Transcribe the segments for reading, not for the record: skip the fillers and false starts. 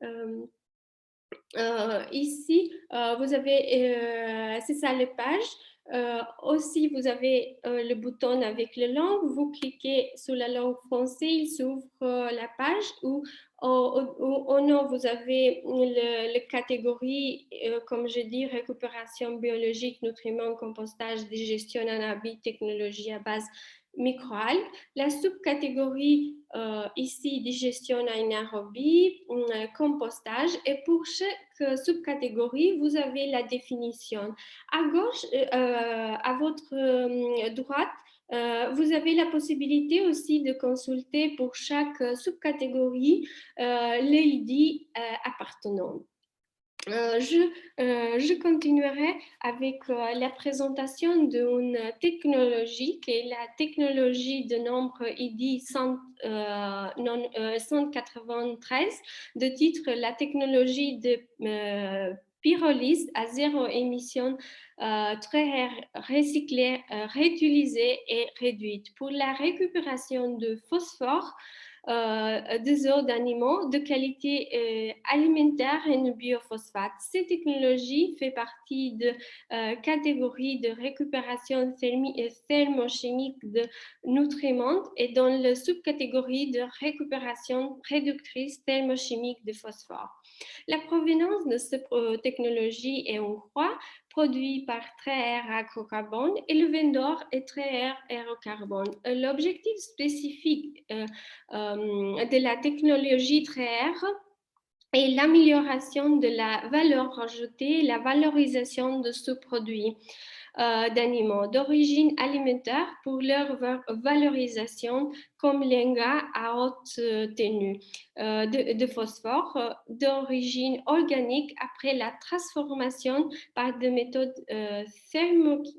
Euh, Ici, vous avez, c'est ça les pages. Aussi, vous avez le bouton avec la langue. Vous cliquez sur la langue française, il s'ouvre la page où au nom, vous avez le catégorie, comme je dis, récupération biologique, nutriments, compostage, digestion anaérobie, technologie à base microalgues. La sous-catégorie ici, digestion anaérobie, compostage. Et pour chaque sous-catégorie, vous avez la définition. À gauche, à votre droite, vous avez la possibilité aussi de consulter pour chaque sous-catégorie l'ID appartenant. Je continuerai avec la présentation d'une technologie qui est la technologie de nombre ID 193, de titre la technologie de pyrolyse à zéro émission, très recyclée, réutilisée et réduite pour la récupération de phosphore des eaux d'animaux de qualité alimentaire et de biophosphate. Cette technologie fait partie de catégorie de récupération thermochimique de nutriments et dans la sous-catégorie de récupération réductrice thermochimique de phosphore. La provenance de cette technologie est hongroise, produit par Treair Agrocarbone et le vendeur est Treair Aerocarbone. L'objectif spécifique de la technologie Treair est l'amélioration de la valeur ajoutée, la valorisation de ce produit d'animaux d'origine alimentaire pour leur valorisation comme l'engrais à haute tenue de phosphore d'origine organique après la transformation par des méthodes thermiques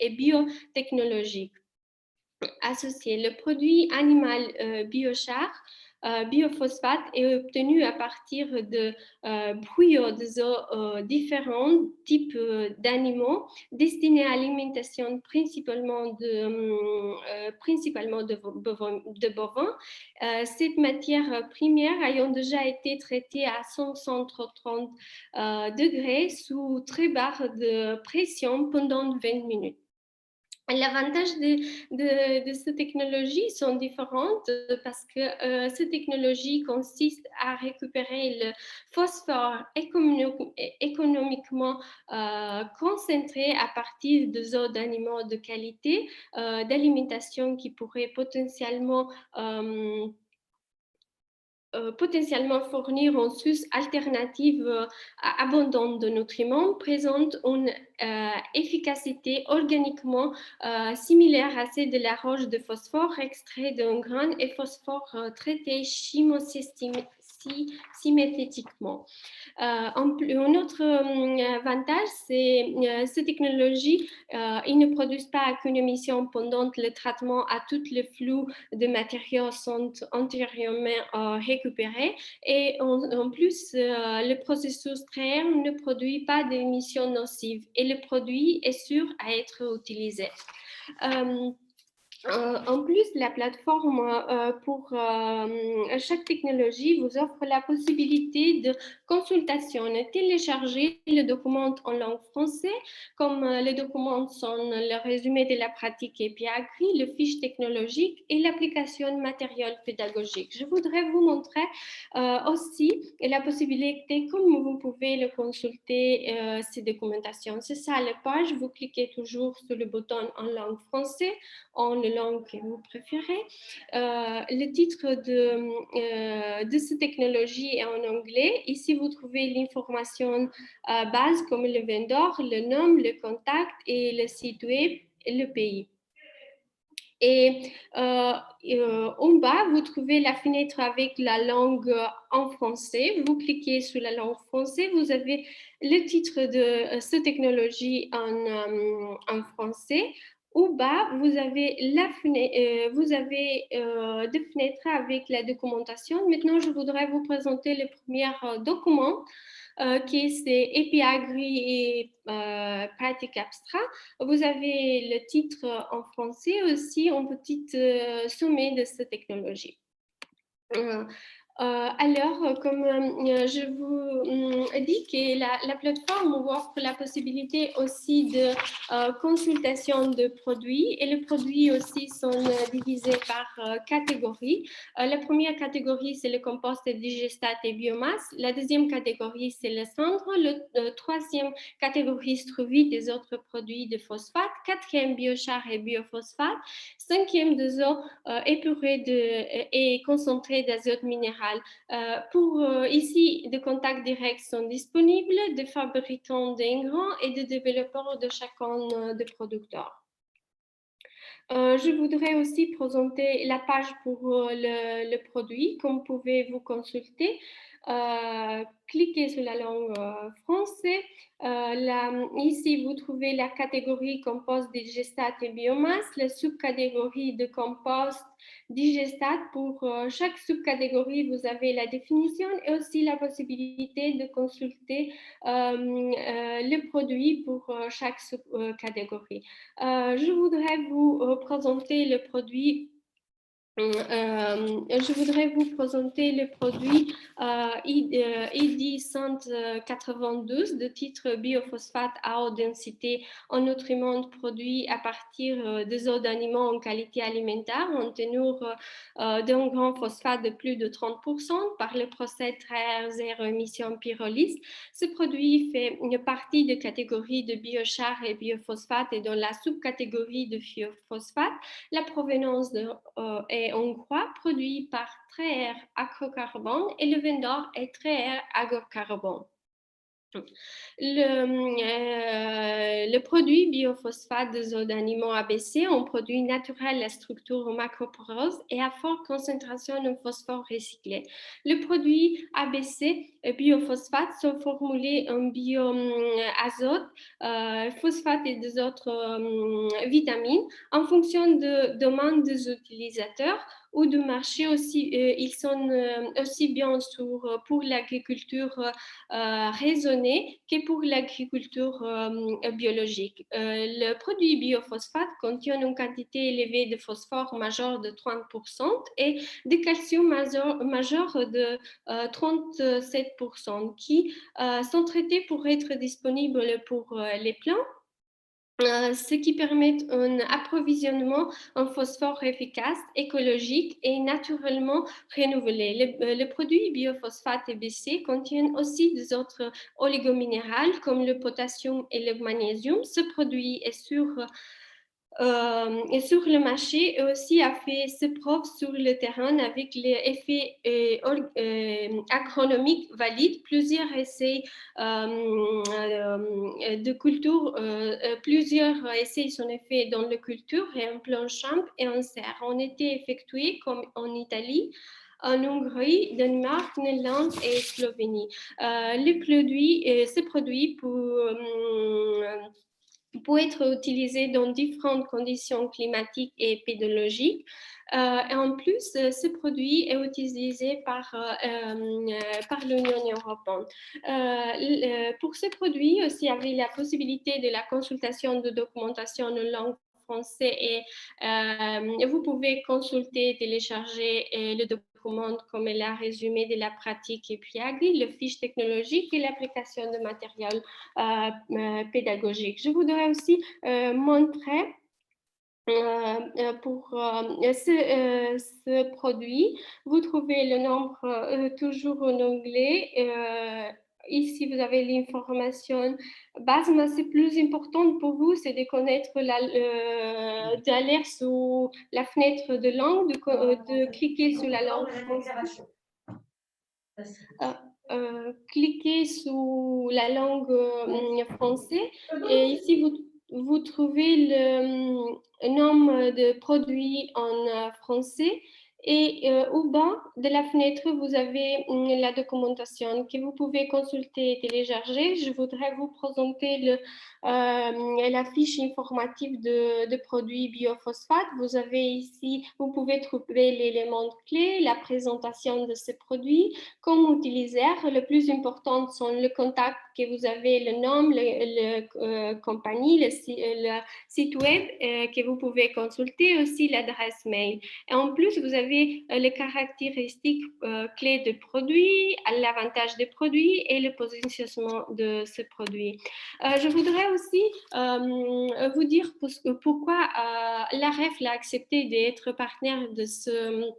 et biotechnologiques associées. Le produit animal biochar biophosphate est obtenu à partir de bouillots de différents types d'animaux destinés à l'alimentation principalement de bovins. Cette matière première ayant déjà été traitée à 130 degrés sous très basse de pression pendant 20 minutes. L'avantage de ces technologies sont différentes parce que ces technologies consistent à récupérer le phosphore économiquement concentré à partir de eaux d'animaux de qualité d'alimentation qui pourraient potentiellement fournir une source alternative abondante de nutriments, présente une efficacité organiquement similaire à celle de la roche de phosphore extrait d'un grain et phosphore traité synthétiquement. Un autre avantage, c'est ces technologies, ils ne produisent pas qu'une émission pendant le traitement à tout le flux de matériaux sont antérieurement récupérés et en plus, le processus Treair ne produit pas d'émissions nocives et le produit est sûr à être utilisé. En plus, la plateforme pour chaque technologie vous offre la possibilité de consultation et télécharger le document en langue française, comme les documents sont le résumé de la pratique EpiAgri, le fiche technologique et l'application matérielle pédagogique. Je voudrais vous montrer aussi la possibilité, comme vous pouvez le consulter, ces documentations. C'est ça, la page, vous cliquez toujours sur le bouton en langue française, en langue que vous préférez. Le titre de cette technologie est en anglais. Ici, vous trouvez l'information base comme le vendeur, le nom, le contact et le site web et le pays. Et en bas, vous trouvez la fenêtre avec la langue en français. Vous cliquez sur la langue française, vous avez le titre de cette technologie en français. Au bas, vous avez, deux fenêtres avec la documentation. Maintenant, je voudrais vous présenter le premier document qui c'est EpiAgri et pratique abstract. Vous avez le titre en français aussi, un petit sommet de cette technologie. Comme je vous dis que la plateforme vous offre la possibilité aussi de consultation de produits et les produits aussi sont divisés par catégories. La première catégorie, c'est le compost digestat et biomasse. La deuxième catégorie, c'est le cendre. Le troisième catégorie se trouve des autres produits de phosphate. Quatrième, biochar et biophosphate. Cinquième, des eaux épurées et concentrées d'azote minéral. Ici, des contacts directs sont disponibles des fabricants d'ingrants et des développeurs de chacun des producteurs. Je voudrais aussi présenter la page pour le produit, comme vous pouvez vous consulter. Cliquez sur la langue française. Ici, vous trouvez la catégorie compost, digestat et biomasse, la sous-catégorie de compost, digestat. Pour chaque sous-catégorie, vous avez la définition et aussi la possibilité de consulter le produit pour chaque sous-catégorie. Je voudrais vous présenter le produit. Je voudrais vous présenter le produit ID 192 de titre biophosphate à haute densité en nutriments produits à partir des eaux d'animaux en qualité alimentaire en teneur d'un grand phosphate de plus de 30% par le procès très zéro émission pyrolyse. Ce produit fait une partie de catégorie de biochar et biophosphate et dans la sous-catégorie de biophosphate. La provenance est hongrois, produit par Treher Agrocarbone et le vendeur est Treher Agrocarbone. Le produit biophosphate des eaux d'animaux ABC, un produit naturel à structure macroporose et à forte concentration en phosphore recyclé. Le produit ABC biophosphate sont formulés en bioazote, phosphate et des autres vitamines en fonction de demande des utilisateurs ou de marché aussi. Ils sont aussi bien pour l'agriculture raisonnée que pour l'agriculture biologique. Le produit biophosphate contient une quantité élevée de phosphore majeure de 30% et de calcium majeur de 37% qui sont traités pour être disponibles pour les plantes. Ce qui permet un approvisionnement en phosphore efficace, écologique et naturellement renouvelé. Le produit biophosphate EBC contient aussi des autres oligominérales comme le potassium et le magnésium. Ce produit est et sur le marché aussi a fait ses preuves sur le terrain avec les effets agronomiques valides. Plusieurs essais de culture, plusieurs essais sont faits dans la culture et en plein champ et en serre ont été effectués comme en Italie, en Hongrie, Danemark, Néerlande et Slovénie. Ces produits peut être utilisé dans différentes conditions climatiques et pédologiques. Et en plus, ce produit est utilisé par l'Union européenne. Pour ce produit, aussi, il y avait la possibilité de la consultation de documentation en langue française et vous pouvez consulter, télécharger le document comme la résumé de la pratique et puis le fiche technologique et l'application de matériel pédagogique. Je voudrais aussi montrer pour ce produit, vous trouvez le nombre toujours en anglais. Ici, vous avez l'information base, mais c'est plus important pour vous, c'est de connaître d'aller sur la fenêtre de langue, de cliquer sur la langue française. Cliquez sur la langue française et ici vous trouvez le nombre de produits en français et au bas de la fenêtre vous avez la documentation que vous pouvez consulter et télécharger. Je voudrais vous présenter la fiche informative de produits biophosphate. Vous avez ici, vous pouvez trouver l'élément clé, la présentation de ces produits, comme utiliser. Le plus important sont le contact que vous avez, le nom, la compagnie, le site web que vous pouvez consulter, aussi l'adresse mail. Et en plus, vous avez observer les caractéristiques clés du produit, l'avantage des produits et le positionnement de ce produit. Je voudrais aussi vous dire pourquoi l'AREF a accepté d'être partenaire de ce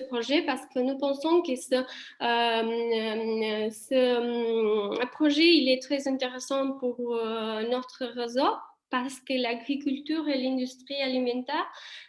projet, parce que nous pensons que ce projet il est très intéressant pour notre réseau, parce que l'agriculture et l'industrie alimentaire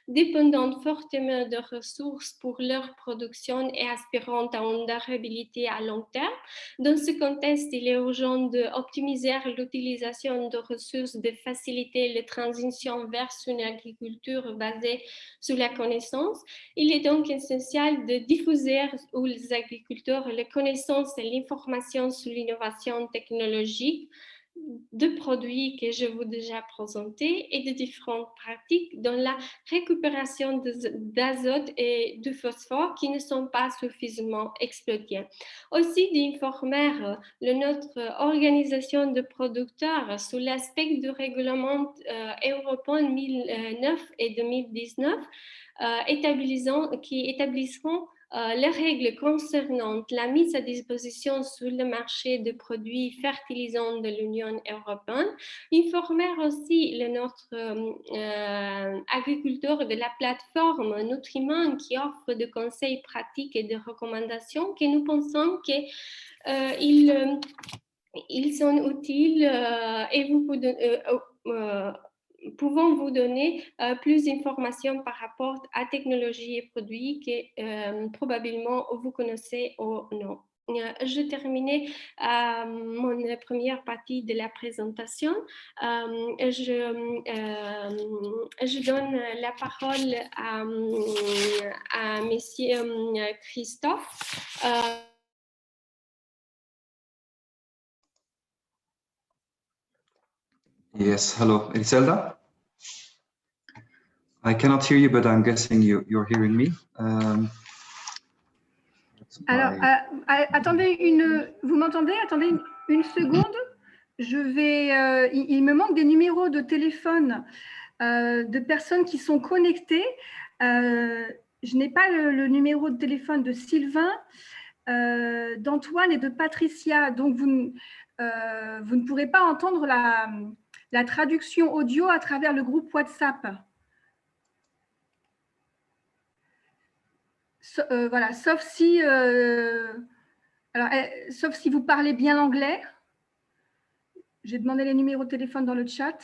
dépendent fortement de ressources pour leur production et aspirant à une durabilité à long terme. Dans ce contexte, il est urgent d'optimiser l'utilisation de ressources, de faciliter la transition vers une agriculture basée sur la connaissance. Il est donc essentiel de diffuser aux agriculteurs les connaissances et l'information sur l'innovation technologique de produits que je vous ai déjà présentés et de différentes pratiques dans la récupération d'azote et de phosphore qui ne sont pas suffisamment exploités. Aussi d'informer notre organisation de producteurs sur l'aspect du règlement européen 2009 et 2019 qui établisseront les règles concernant la mise à disposition sur le marché de produits fertilisants de l'Union européenne, informer aussi notre agriculteur de la plateforme Nutriment qui offre des conseils pratiques et des recommandations que nous pensons qu'ils ils sont utiles et vous pouvons vous donner plus d'informations par rapport à technologies et produits que probablement vous connaissez ou non. Je terminais mon première partie de la présentation. Je donne la parole à Monsieur Christophe. Yes, hello, Eliselda. I cannot hear you, but I'm guessing you're hearing me. Alors, attendez vous m'entendez? Attendez une seconde. Il me manque des numéros de téléphone de personnes qui sont connectées. Je n'ai pas le numéro de téléphone de Sylvain, d'Antoine et de Patricia. Donc, vous ne pourrez pas entendre la traduction audio à travers le groupe WhatsApp. Voilà, sauf si vous parlez bien l'anglais. J'ai demandé les numéros de téléphone dans le chat.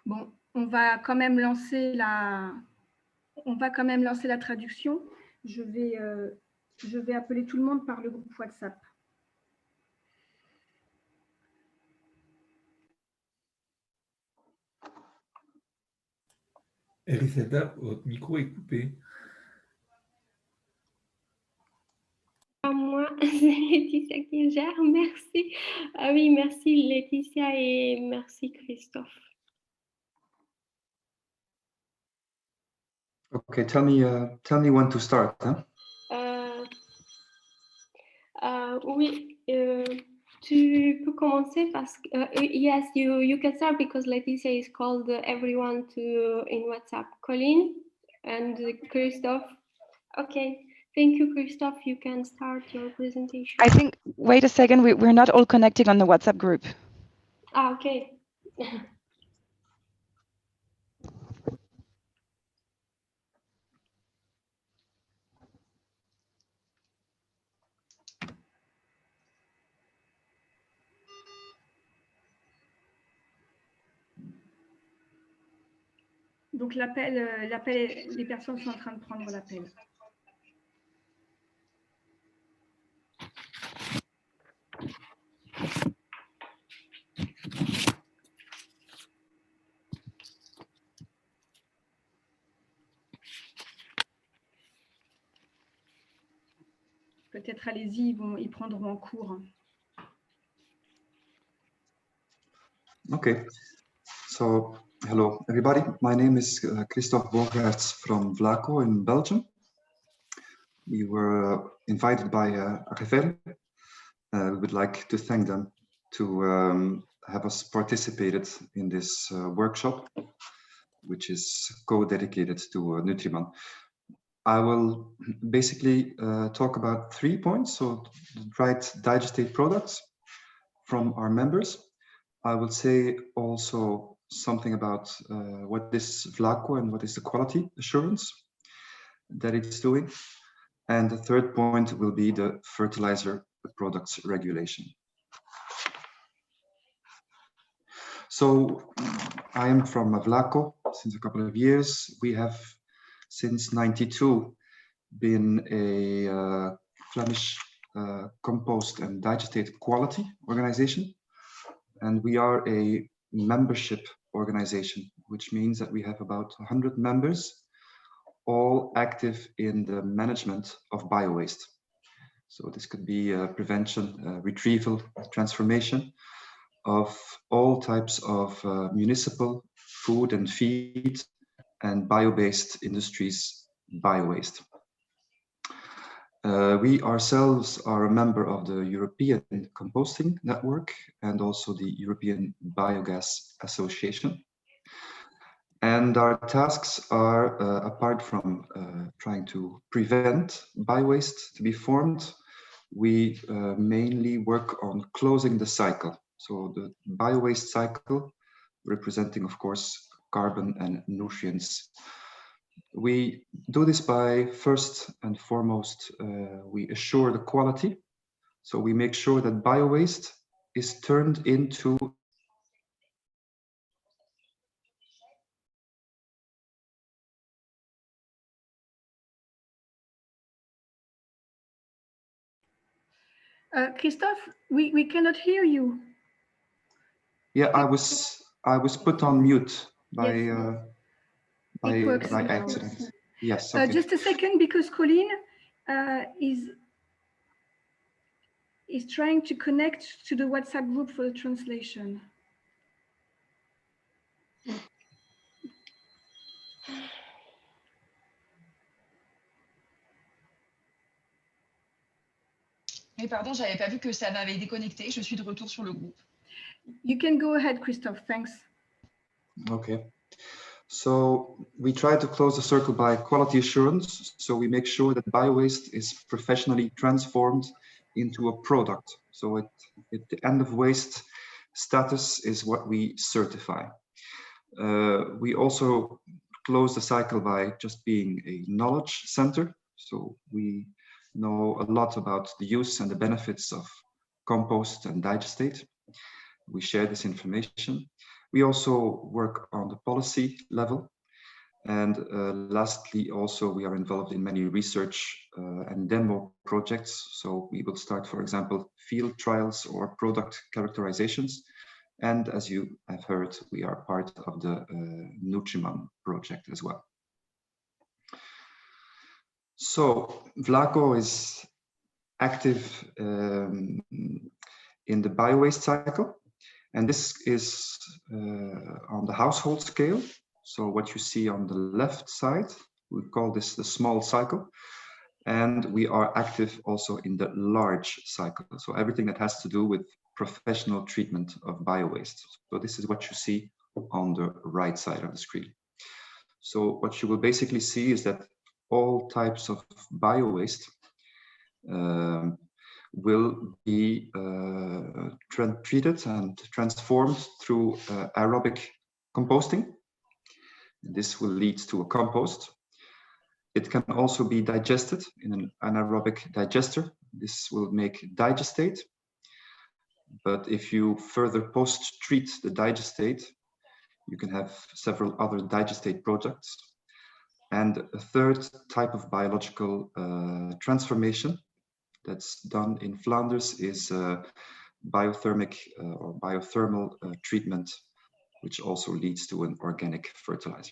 Bon, on va quand même lancer la traduction. Je vais appeler tout le monde par le groupe WhatsApp. Eliselda, votre micro est coupé. Moi, c'est Laetitia qui gère. Merci. Ah oui, merci Laetitia et merci Christophe. Okay, tell me when to start. Huh? Oui, tu peux commencer parce que yes, you can start because Laetitia is called everyone to in WhatsApp. Colin and Christophe. Okay. Thank you, Christophe. You can start your presentation. I think, wait a second, we're not all connected on the WhatsApp group. Ah, okay. Donc, l'appel, les personnes sont en train de prendre l'appel. Peut-être allez-y, ils prendront en cours. Okay, so hello everybody. My name is Christophe Bogaerts from Vlaco in Belgium. We were invited by AGFR. We would like to thank them to have us participated in this workshop. which is co-dedicated to Nutriman. I will basically talk about 3 points. So the right digestate products from our members. I will say also something about what is Vlaco and what is the quality assurance that it's doing. And the third point will be the fertilizer products regulation. So I am from Vlaco since a couple of years. We have since '92 been a Flemish compost and digestate quality organization. And we are a membership organization, which means that we have about 100 members, all active in the management of biowaste. So this could be prevention, retrieval, transformation of all types of municipal food and feed and bio-based industries biowaste. We ourselves are a member of the European Composting Network and also the European Biogas Association. And our tasks are, apart from trying to prevent biowaste to be formed, we mainly work on closing the cycle. So the biowaste cycle, representing, of course, carbon and nutrients. We do this by first and foremost, we assure the quality. So we make sure that biowaste is turned into Christophe, we cannot hear you. Yeah, I was put on mute by Yes. by accident. Yes. Okay. Just a second, because Colleen is trying to connect to the WhatsApp group for the translation. Mais pardon, j'avais pas vu que ça m'avait déconnecté. Je suis de retour sur le groupe. You can go ahead, Christophe. Thanks. Okay. So we try to close the circle by quality assurance. So we make sure that biowaste is professionally transformed into a product. So at the end of waste status is what we certify. We also close the cycle by just being a knowledge center. So we know a lot about the use and the benefits of compost and digestate. We share this information. We also work on the policy level. And lastly, also, we are involved in many research and demo projects. So we will start, for example, field trials or product characterizations. And as you have heard, we are part of the Nutriman project as well. So Vlaco is active in the biowaste cycle. And this is on the household scale. So what you see on the left side, we call this the small cycle. And we are active also in the large cycle. So everything that has to do with professional treatment of biowaste. So this is what you see on the right side of the screen. So what you will basically see is that all types of biowaste will be treated and transformed through aerobic composting. This will lead to a compost. It can also be digested in an anaerobic digester. This will make digestate. But if you further post-treat the digestate, you can have several other digestate products. And a third type of biological transformation that's done in Flanders is biothermic or biothermal treatment, which also leads to an organic fertilizer.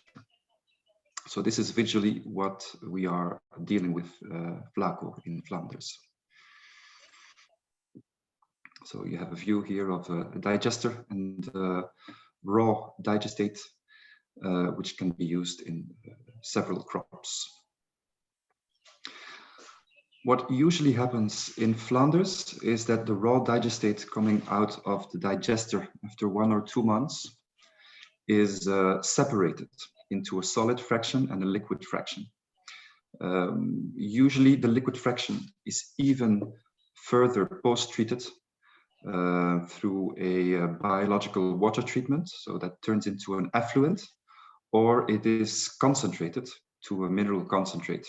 So this is visually what we are dealing with Vlaco in Flanders. So you have a view here of a digester and raw digestate, which can be used in several crops. What usually happens in Flanders is that the raw digestate coming out of the digester after 1 or 2 months is separated into a solid fraction and a liquid fraction. Usually the liquid fraction is even further post-treated through a biological water treatment, so that turns into an effluent, or it is concentrated to a mineral concentrate.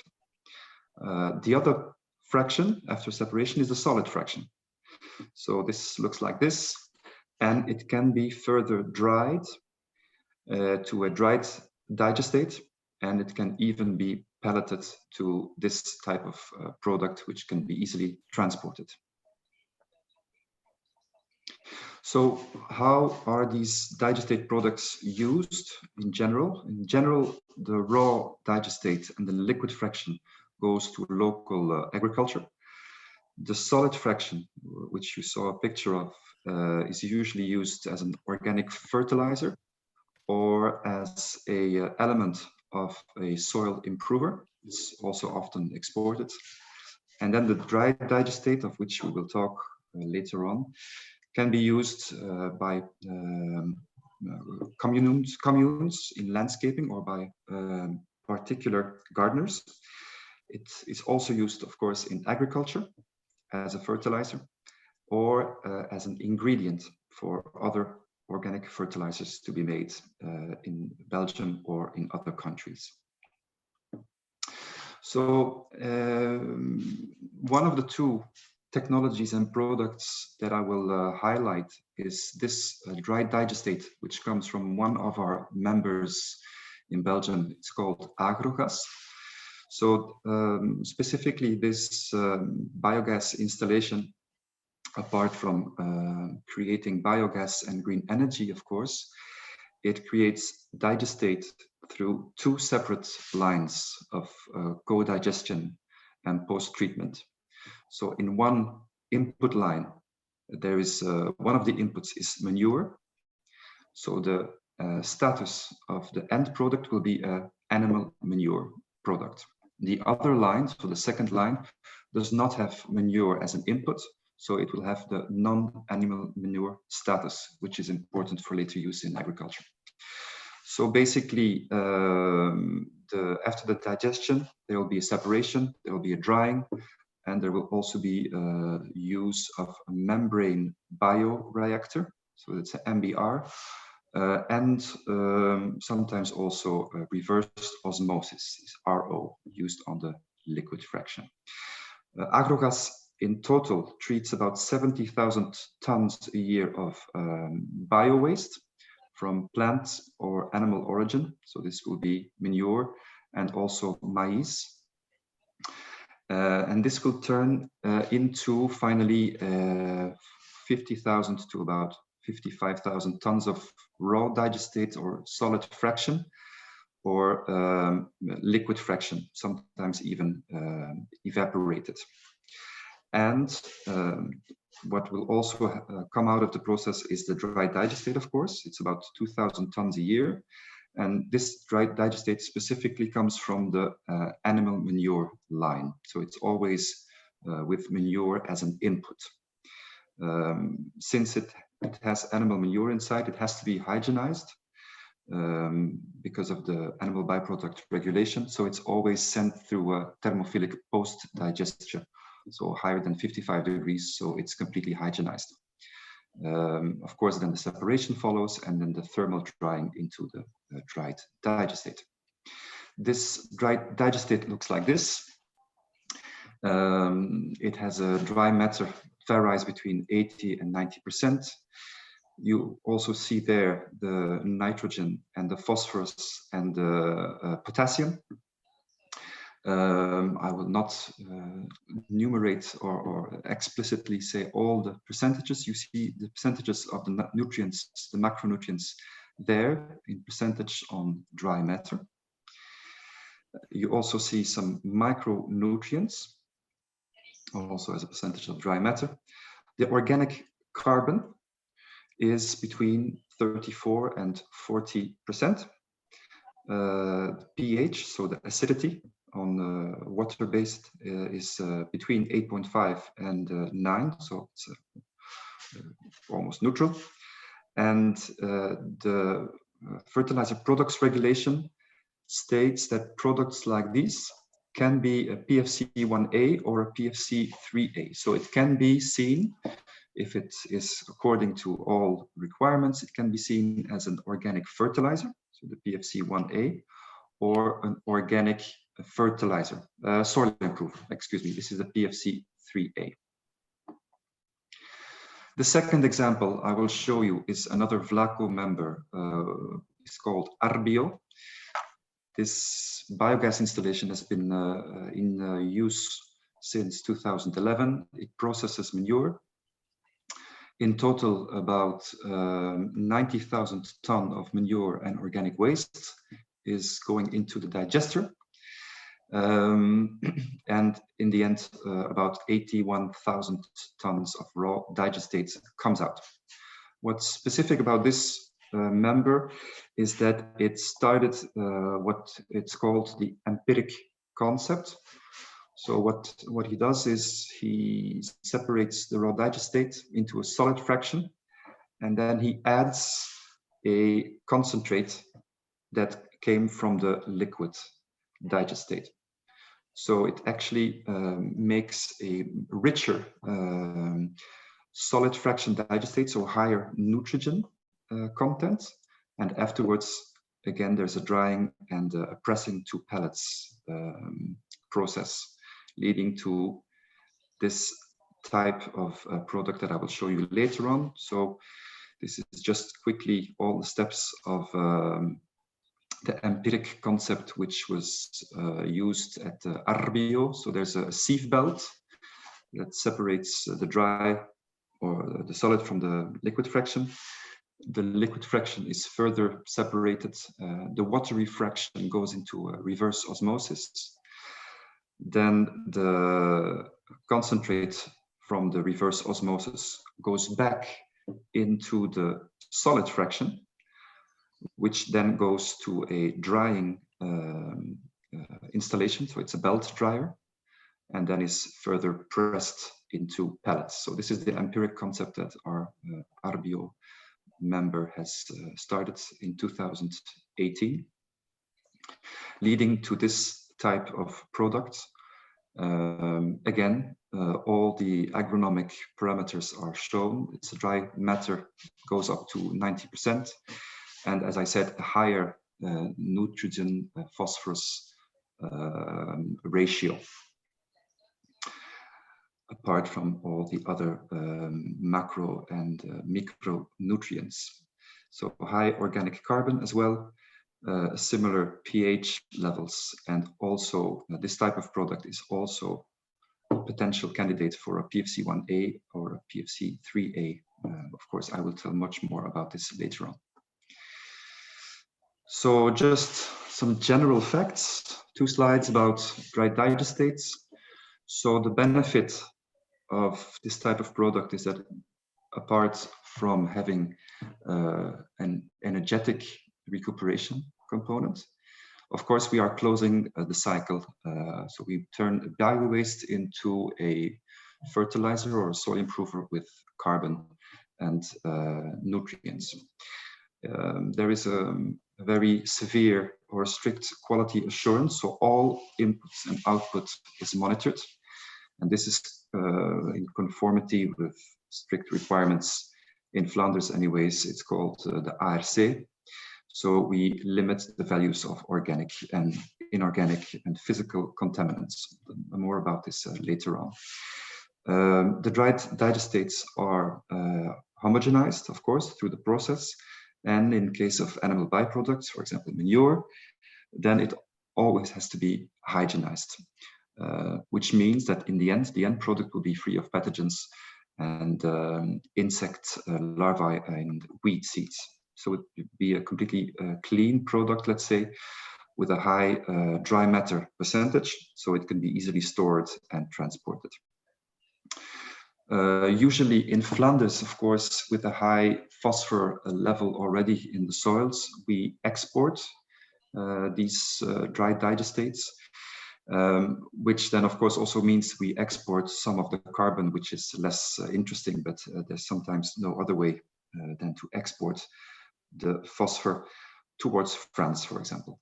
The other fraction after separation is the solid fraction. So this looks like this, and it can be further dried to a dried digestate, and it can even be pelleted to this type of product, which can be easily transported. So how are these digestate products used in general? In general, the raw digestate and the liquid fraction goes to local agriculture. The solid fraction, which you saw a picture of, is usually used as an organic fertilizer or as an element of a soil improver. It's also often exported. And then the dry digestate, of which we will talk later on, can be used by communes in landscaping or by particular gardeners. It is also used, of course, in agriculture as a fertilizer or as an ingredient for other organic fertilizers to be made in Belgium or in other countries. So one of the two technologies and products that I will highlight is this dry digestate, which comes from one of our members in Belgium. It's called Agrogas. So specifically this biogas installation, apart from creating biogas and green energy, of course, it creates digestate through two separate lines of co-digestion and post-treatment. So in one input line, there is one of the inputs is manure. So the status of the end product will be an animal manure product. The other line, so the second line, does not have manure as an input, so it will have the non-animal manure status, which is important for later use in agriculture. So basically, after the digestion, there will be a separation, there will be a drying, and there will also be use of a membrane bioreactor, so it's an MBR, and sometimes also reverse osmosis, is RO, used on the liquid fraction. Agrogas in total treats about 70,000 tons a year of bio-waste from plant or animal origin. So this will be manure and also maize. And this will turn into finally 50,000 to about 55,000 tons of raw digestate or solid fraction, or liquid fraction, sometimes even evaporated. And what will also come out of the process is the dry digestate, of course. It's about 2,000 tons a year. And this dry digestate specifically comes from the animal manure line. So it's always with manure as an input. Since it has animal manure inside, it has to be hygienized because of the animal byproduct regulation. So it's always sent through a thermophilic post-digestion, so higher than 55 degrees, so it's completely hygienized. Of course, then the separation follows, and then the thermal drying into the dried digestate. This dried digestate looks like this. It has a dry matter varies between 80 and 90%. You also see there the nitrogen and the phosphorus and the potassium. I will not enumerate or explicitly say all the percentages. You see the percentages of the nutrients, the macronutrients there in percentage on dry matter. You also see some micronutrients also as a percentage of dry matter. The organic carbon is between 34 and 40%. pH, so the acidity on water-based is between 8.5 and 9, so it's almost neutral. And the fertilizer products regulation states that products like these can be a PFC-1A or a PFC-3A. So it can be seen, if it is according to all requirements, it can be seen as an organic fertilizer, so the PFC-1A, or an organic fertilizer, soil improver, excuse me, this is the PFC-3A. The second example I will show you is another Vlaco member. It's called Arbio. This biogas installation has been in use since 2011. It processes manure. In total, about 90,000 tons of manure and organic waste is going into the digester. And in the end, about 81,000 tons of raw digestate comes out. What's specific about this member is that it started what it's called the empiric concept. So what he does is he separates the raw digestate into a solid fraction, and then he adds a concentrate that came from the liquid digestate. So it actually makes a richer solid fraction digestate, so higher nitrogen content, and afterwards again there's a drying and a pressing to pellets process, leading to this type of product that I will show you later on. So this is just quickly all the steps of the empiric concept which was used at Arbio. So there's a sieve belt that separates the dry or the solid from the liquid fraction. The liquid fraction is further separated. The watery fraction goes into a reverse osmosis. Then the concentrate from the reverse osmosis goes back into the solid fraction, which then goes to a drying installation. So it's a belt dryer, and then is further pressed into pellets. So this is the empiric concept that our Arbio member has started in 2018, leading to this type of product. Again, all the agronomic parameters are shown. It's a dry matter, goes up to 90%. And as I said, a higher nitrogen phosphorus ratio, apart from all the other macro and micronutrients. So high organic carbon as well, similar pH levels, and also this type of product is also a potential candidate for a PFC-1A or a PFC-3A. Of course, I will tell much more about this later on. So just some general facts, 2 slides about dry digestates. So the benefit of this type of product is that apart from having an energetic recuperation component, of course, we are closing the cycle. So we turn bio-waste into a fertilizer or a soil improver with carbon and nutrients. There is a very severe or strict quality assurance, so all inputs and output is monitored, and this is in conformity with strict requirements in Flanders anyways. It's called the ARC. So we limit the values of organic and inorganic and physical contaminants. More about this later on. The dried digestates are homogenized, of course, through the process. And in case of animal byproducts, for example, manure, then it always has to be hygienized, which means that in the end product will be free of pathogens and insect larvae and weed seeds. So it would be a completely clean product, let's say, with a high dry matter percentage, so it can be easily stored and transported. Usually in Flanders, of course, with a high phosphor level already in the soils, we export these dry digestates, which then of course also means we export some of the carbon, which is less interesting, but there's sometimes no other way than to export the phosphor towards France, for example.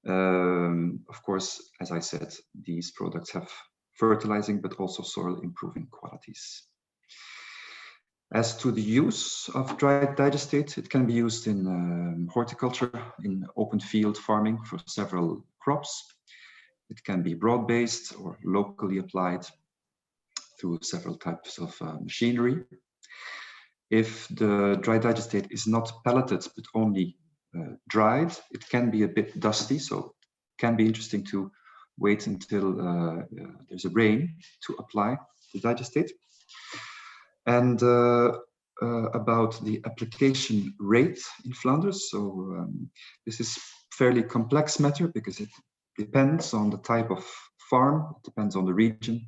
Of course, as I said, these products have fertilizing but also soil improving qualities. As to the use of dried digestate, it can be used in horticulture, in open field farming for several crops. It can be broad-based or locally applied through several types of machinery. If the dried digestate is not pelleted but only dried, it can be a bit dusty, so it can be interesting to wait until there's a rain to apply the digestate. And about the application rate in Flanders, so this is fairly complex matter because it depends on the type of farm, it depends on the region,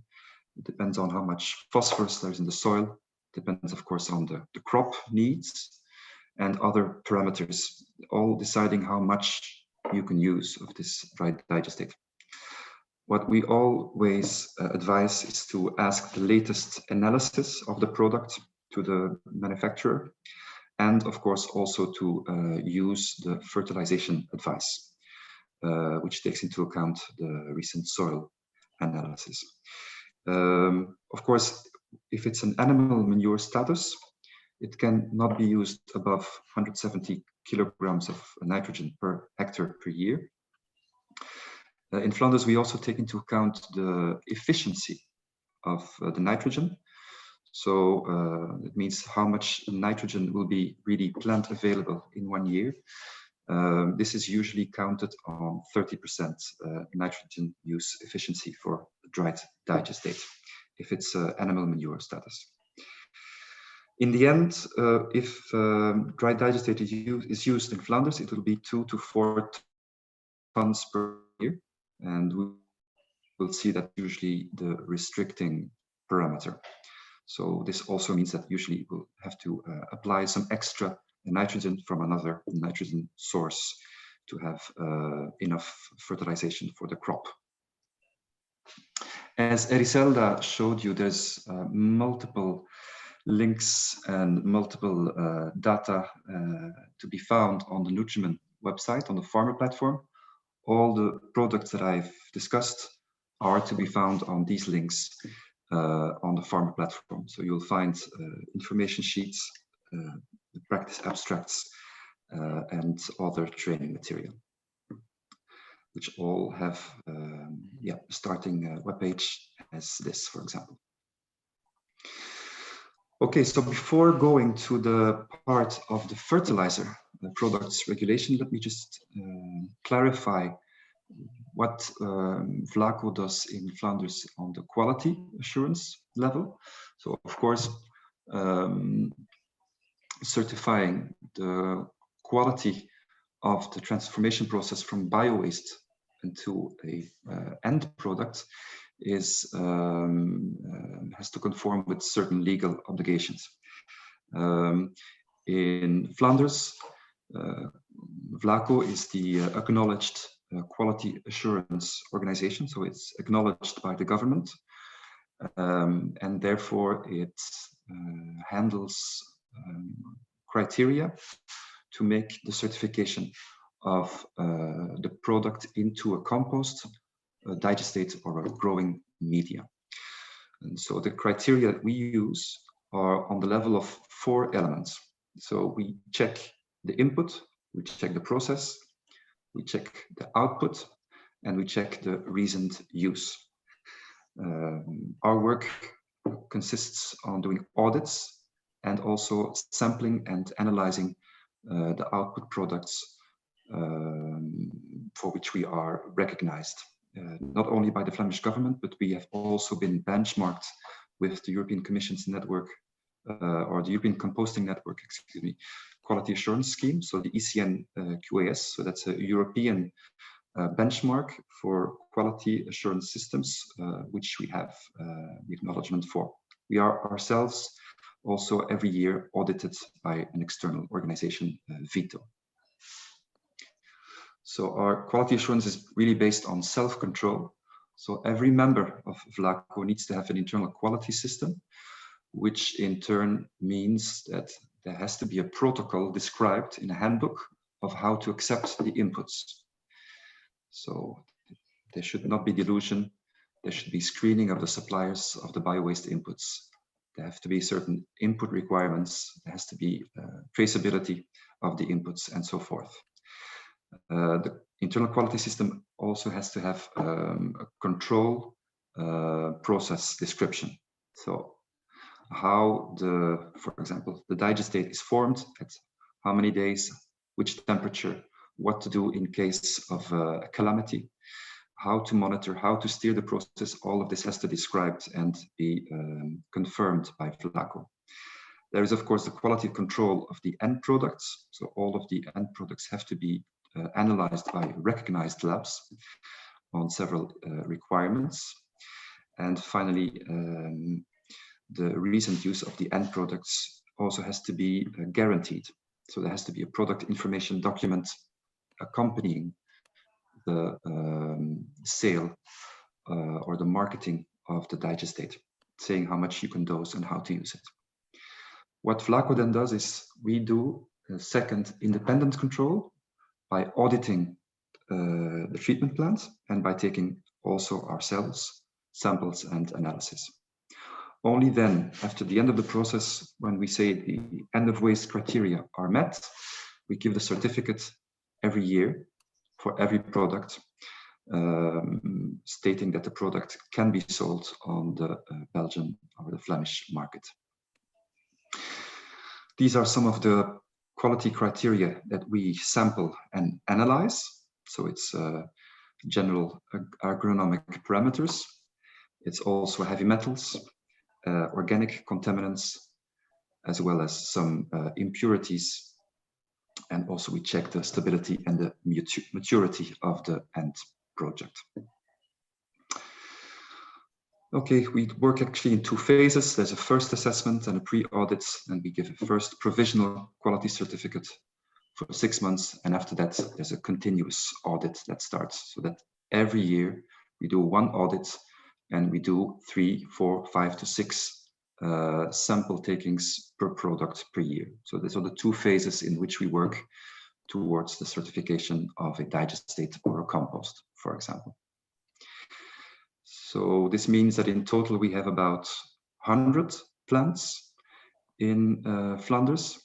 it depends on how much phosphorus there's in the soil, depends of course on the crop needs and other parameters, all deciding how much you can use of this dried digestate. What we always advise is to ask the latest analysis of the product to the manufacturer, and of course also to use the fertilization advice, which takes into account the recent soil analysis. Of course, if it's an animal manure status, it can not be used above 170 kilograms of nitrogen per hectare per year. In Flanders, we also take into account the efficiency of the nitrogen. So it means how much nitrogen will be really plant available in 1 year. This is usually counted on 30% nitrogen use efficiency for dried digestate, if it's animal manure status. In the end, if dried digestate is used in Flanders, it will be 2 to 4 tons per year. And we'll see that usually the restricting parameter. So this also means that usually we'll have to apply some extra nitrogen from another nitrogen source to have enough fertilization for the crop. As Ericelda showed you, there's multiple links and multiple data to be found on the Nutrimen website, on the farmer platform. All the products that I've discussed are to be found on these links on the farmer platform. So you'll find information sheets, practice abstracts, and other training material, which all have a starting webpage as this, for example. Okay, so before going to the part of the fertilizer products regulation, let me just clarify what Vlaco does in Flanders on the quality assurance level. So, of course, certifying the quality of the transformation process from bio-waste into a end product is has to conform with certain legal obligations. In Flanders, Vlaco is the acknowledged quality assurance organization, so it's acknowledged by the government, and therefore it handles criteria to make the certification of the product into a compost, a digestate, or a growing media. And so the criteria that we use are on the level of 4 elements. So we check the input, we check the process, we check the output, and we check the reasoned use. Our work consists on doing audits and also sampling and analyzing the output products for which we are recognized, not only by the Flemish government, but we have also been benchmarked with the European Commission's network, or the European Composting Network, excuse me, Quality Assurance Scheme, so the ECN QAS, so that's a European benchmark for quality assurance systems, which we have the acknowledgement for. We are ourselves also every year audited by an external organization, VITO. So our quality assurance is really based on self-control. So every member of Vlaco needs to have an internal quality system, which in turn means that there has to be a protocol described in a handbook of how to accept the inputs. So there should not be dilution. There should be screening of the suppliers of the bio-waste inputs. There have to be certain input requirements. There has to be traceability of the inputs and so forth. The internal quality system also has to have a control process description. So how for example, the digestate is formed, at how many days, which temperature, what to do in case of a calamity, how to monitor, how to steer the process. All of this has to be described and be confirmed by Vlaco. There is, of course, the quality control of the end products. So all of the end products have to be analyzed by recognized labs on several requirements. And finally, the recent use of the end products also has to be guaranteed. So there has to be a product information document accompanying the sale or the marketing of the digestate, saying how much you can dose and how to use it. What Vlaco then does is we do a second independent control by auditing the treatment plant and by taking also ourselves samples and analysis. Only then, after the end of the process, when we say the end of waste criteria are met, we give the certificate every year for every product, stating that the product can be sold on the Belgian or the Flemish market. These are some of the quality criteria that we sample and analyze. So it's general agronomic parameters. It's also heavy metals, organic contaminants, as well as some impurities. And also we check the stability and the maturity of the end project. Okay, we work actually in two phases. There's a first assessment and a pre-audit, and we give a first provisional quality certificate for 6 months. And after that, there's a continuous audit that starts, so that every year we do one audit and we do 3, 4, 5 to 6 sample takings per product per year. So these are the two phases in which we work towards the certification of a digestate or a compost, for example. So this means that in total we have about 100 plants in Flanders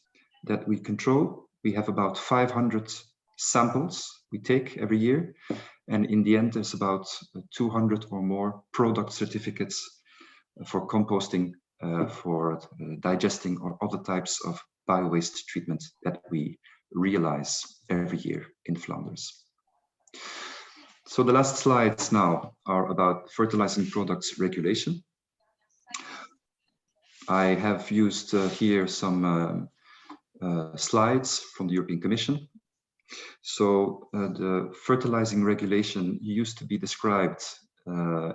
that we control. We have about 500 samples we take every year. And in the end, there's about 200 or more product certificates for composting, for digesting or other types of bio-waste treatment that we realize every year in Flanders. So the last slides now are about fertilizing products regulation. I have used here some slides from the European Commission. So the fertilizing regulation used to be described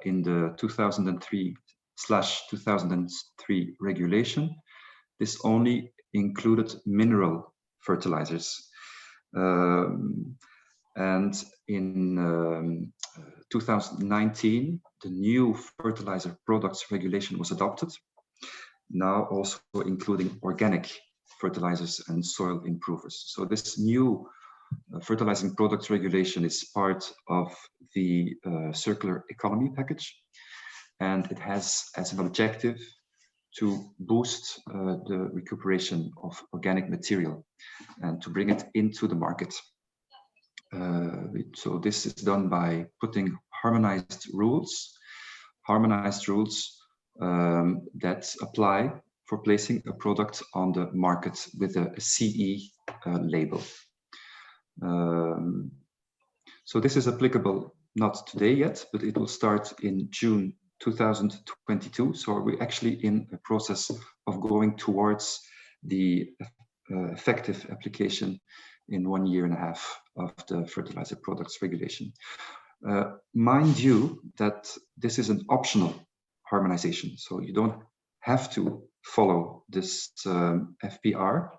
in the 2003/2003 regulation. This only included mineral fertilizers. And in 2019, the new fertilizer products regulation was adopted, now also including organic fertilizers and soil improvers. So this new fertilizing products regulation is part of the circular economy package, and it has as an objective to boost the recuperation of organic material and to bring it into the market. So this is done by putting harmonized rules that apply for placing a product on the market with a CE label. So this is applicable not today yet, but it will start in June 2022. So we're actually in a process of going towards the effective application in 1.5 years of the fertilizer products regulation. Mind you that this is an optional harmonization, so you don't have to follow this FPR.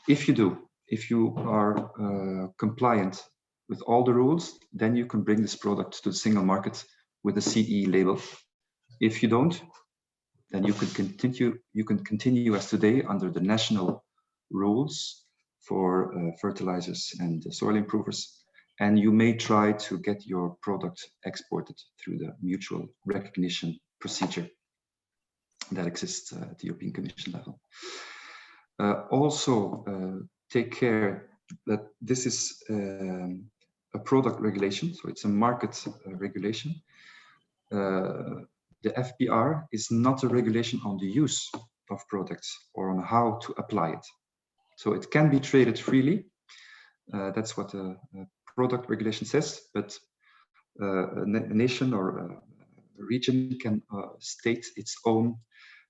If you do, if you are compliant with all the rules, then you can bring this product to the single market with a CE label. If you don't, then you can continue as today under the national rules for fertilizers and soil improvers, and you may try to get your product exported through the mutual recognition procedure that exists at the European Commission level. Also, take care that this is a product regulation, so it's a market regulation. The FPR is not a regulation on the use of products or on how to apply it. So it can be traded freely. That's what a product regulation says, but a nation or a region can state its own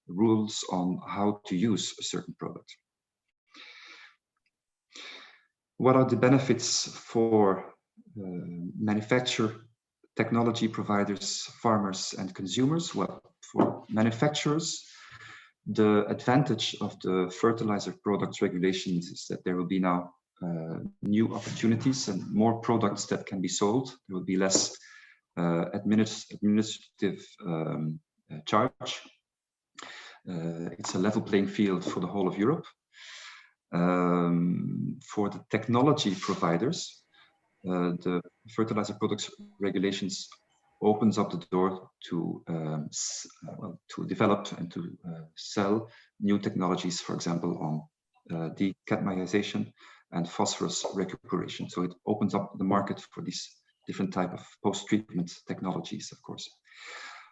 rules on how to use a certain product. What are the benefits for manufacturer, technology providers, farmers, and consumers? Well, for manufacturers, the advantage of the fertilizer products regulations is that there will be now new opportunities and more products that can be sold. There will be less administrative charge. It's a level playing field for the whole of Europe. For the technology providers, the fertilizer products regulations opens up the door to to develop and to sell new technologies, for example, on decadmization and phosphorus recuperation. So it opens up the market for these different type of post-treatment technologies, of course.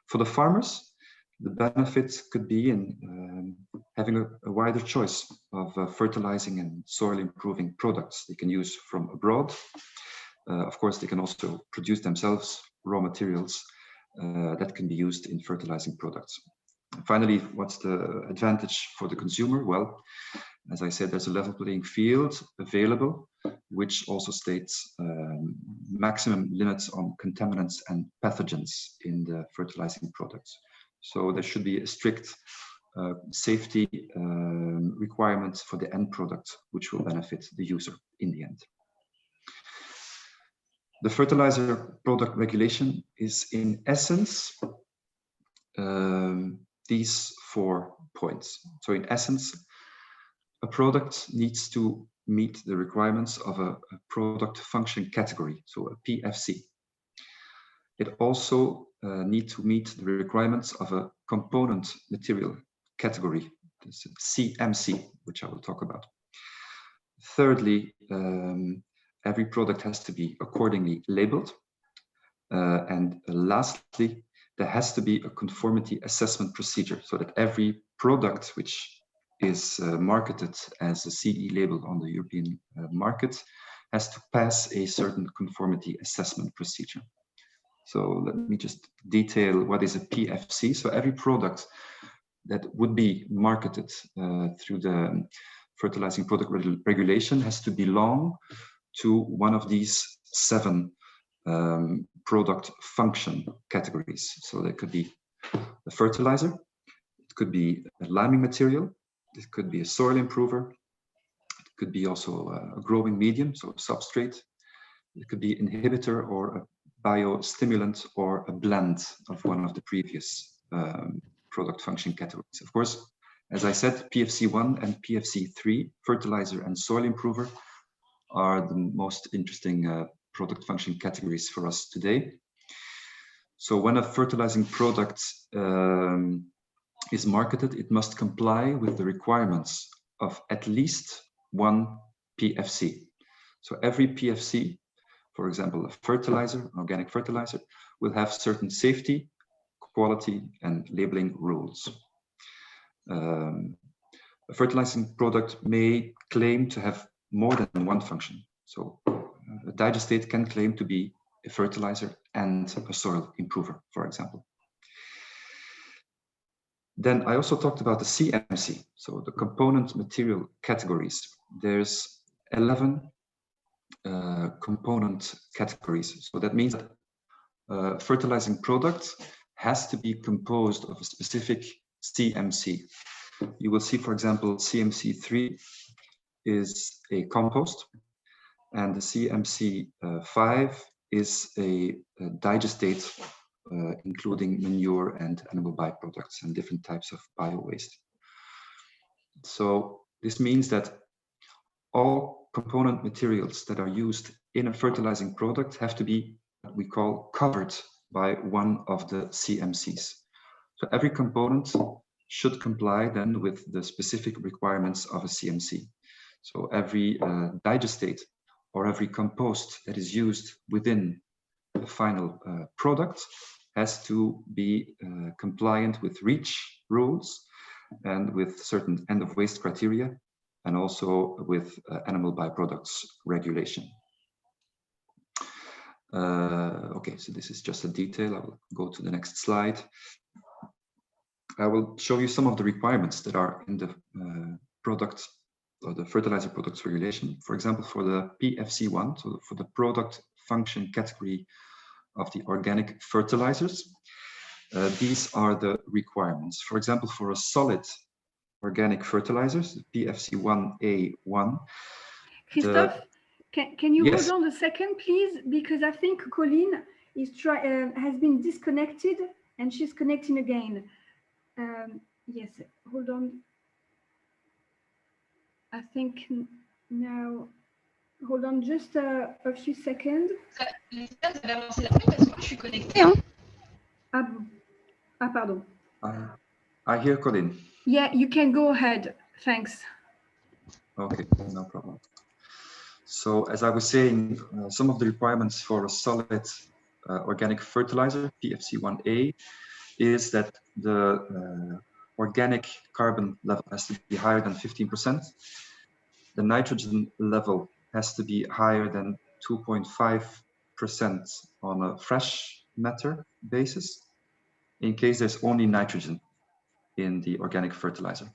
For the farmers, the benefits could be in having a wider choice of fertilizing and soil improving products they can use from abroad. Of course, they can also produce themselves raw materials that can be used in fertilizing products. Finally, what's the advantage for the consumer? Well, as I said, there's a level playing field available, which also states maximum limits on contaminants and pathogens in the fertilizing products. So there should be a strict safety requirements for the end product, which will benefit the user in the end. The fertilizer product regulation is in essence these 4 points. So in essence, a product needs to meet the requirements of a product function category, so a PFC. It also needs to meet the requirements of a component material category, this CMC, which I will talk about. Thirdly, every product has to be accordingly labeled. And lastly, there has to be a conformity assessment procedure so that every product which is marketed as a CE label on the European market has to pass a certain conformity assessment procedure. So let me just detail what is a PFC. So every product that would be marketed through the fertilizing product regulation has to belong to one of these 7 product function categories. So there could be a fertilizer, it could be a liming material, it could be a soil improver, it could be also a growing medium, so a substrate, it could be inhibitor or a biostimulant or a blend of one of the previous product function categories. Of course, as I said, PFC1 and PFC3, fertilizer and soil improver, are the most interesting product function categories for us today. So when a fertilizing product is marketed, it must comply with the requirements of at least 1 PFC. So every PFC, for example, a fertilizer, an organic fertilizer, will have certain safety, quality, and labeling rules. A fertilizing product may claim to have more than 1 function. So a digestate can claim to be a fertilizer and a soil improver, for example. Then I also talked about the CMC, so the component material categories. There's 11 component categories. So that means that a fertilizing product has to be composed of a specific CMC. You will see, for example, CMC3 is a compost, and the CMC5 is a digestate, including manure and animal byproducts and different types of bio-waste. So this means that all component materials that are used in a fertilizing product have to be what we call covered by one of the CMCs. So every component should comply then with the specific requirements of a CMC. So every digestate or every compost that is used within the final product has to be compliant with REACH rules and with certain end of waste criteria, and also with animal byproducts regulation. Okay, so this is just a detail. I will go to the next slide. I will show you some of the requirements that are in the product or the fertilizer products regulation. For example, for the PFC1, so for the product function category of the organic fertilizers, these are the requirements. For example, for a solid organic fertilizers, PFC1A1. Christophe, can you Yes. hold on a second, please? Because I think Colleen is has been disconnected and she's connecting again. Yes, hold on. I think now, hold on just a few seconds. Les gars, vous avez avancé la parce que moi je suis connectée. Hein. Ah, pardon. I hear Colleen. Yeah, you can go ahead. Thanks. Okay, no problem. So as I was saying, some of the requirements for a solid organic fertilizer, PFC1A, is that the organic carbon level has to be higher than 15%. The nitrogen level has to be higher than 2.5% on a fresh matter basis, in case there's only nitrogen in the organic fertilizer.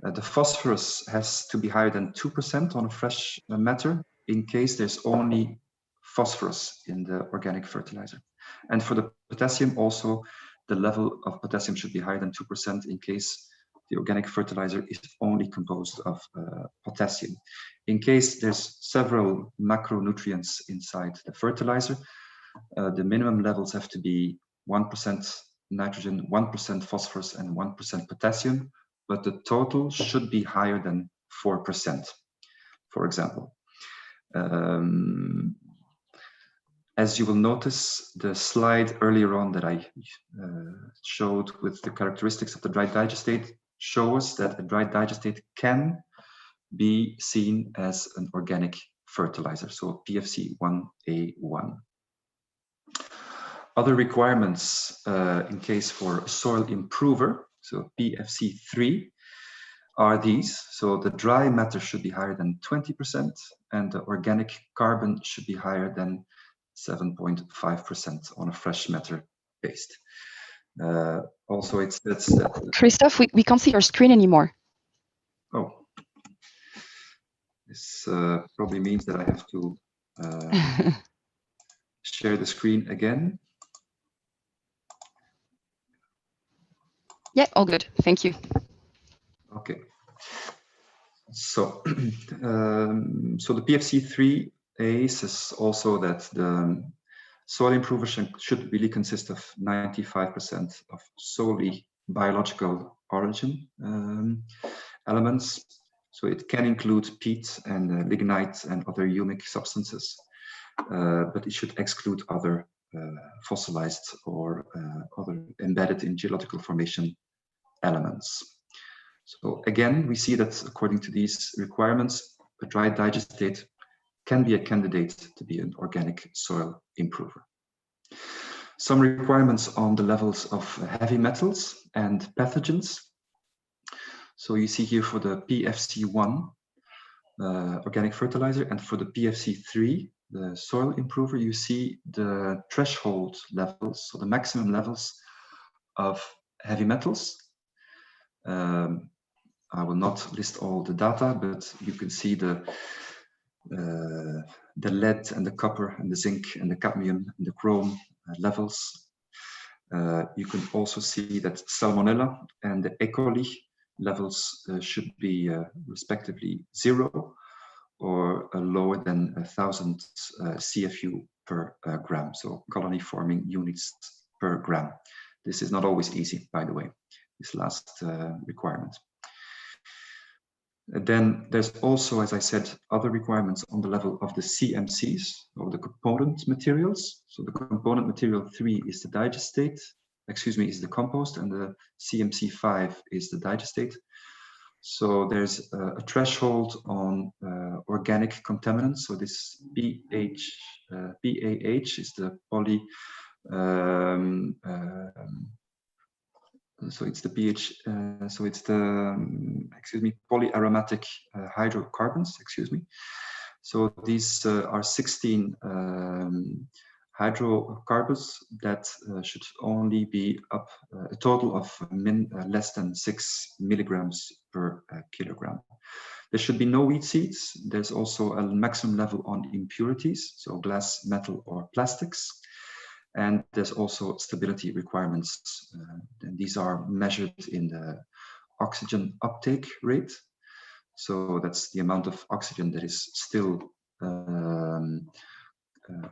The phosphorus has to be higher than 2% on a fresh matter, in case there's only phosphorus in the organic fertilizer. And for the potassium also, the level of potassium should be higher than 2% in case the organic fertilizer is only composed of potassium. In case there's several macronutrients inside the fertilizer, the minimum levels have to be 1% nitrogen, 1% phosphorus, and 1% potassium, but the total should be higher than 4%, for example. As you will notice, the slide earlier on that I showed with the characteristics of the dry digestate show us that a dry digestate can be seen as an organic fertilizer, so PFC1A1. Other requirements in case for a soil improver, so PFC3, are these. So the dry matter should be higher than 20%, and the organic carbon should be higher than 7.5% on a fresh matter based. Also, it says that... Christophe, we can't see your screen anymore. Oh. This probably means that I have to share the screen again. Yeah, all good. Thank you. Okay. So, so the PFC3A says also that the soil improver should really consist of 95% of solely biological origin elements. So it can include peat and lignite and other humic substances, but it should exclude other fossilized or other embedded in geological formation elements. So again, we see that according to these requirements, a dry digestate can be a candidate to be an organic soil improver. Some requirements on the levels of heavy metals and pathogens. So you see here for the PFC1 organic fertilizer, and for the PFC3, the soil improver, you see the threshold levels, so the maximum levels of heavy metals. I will not list all the data, but you can see the lead and the copper and the zinc and the cadmium and the chrome levels. You can also see that Salmonella and the E. coli levels should be respectively 0 or lower than 1,000 CFU per gram, so colony forming units per gram. This is not always easy, by the way, this last requirement. Then there's also, as I said, other requirements on the level of the CMCs, or the component materials. So the component material 3 is the digestate, is the compost, and the CMC 5 is the digestate. So there's a threshold on organic contaminants. So this PAH is the so it's the pH, so it's the, polyaromatic hydrocarbons, So these are 16 hydrocarbons that should only be up a total of less than 6 milligrams per kilogram. There should be no weed seeds. There's also a maximum level on impurities, so glass, metal, or plastics. And there's also stability requirements. And these are measured in the oxygen uptake rate. So that's the amount of oxygen that is still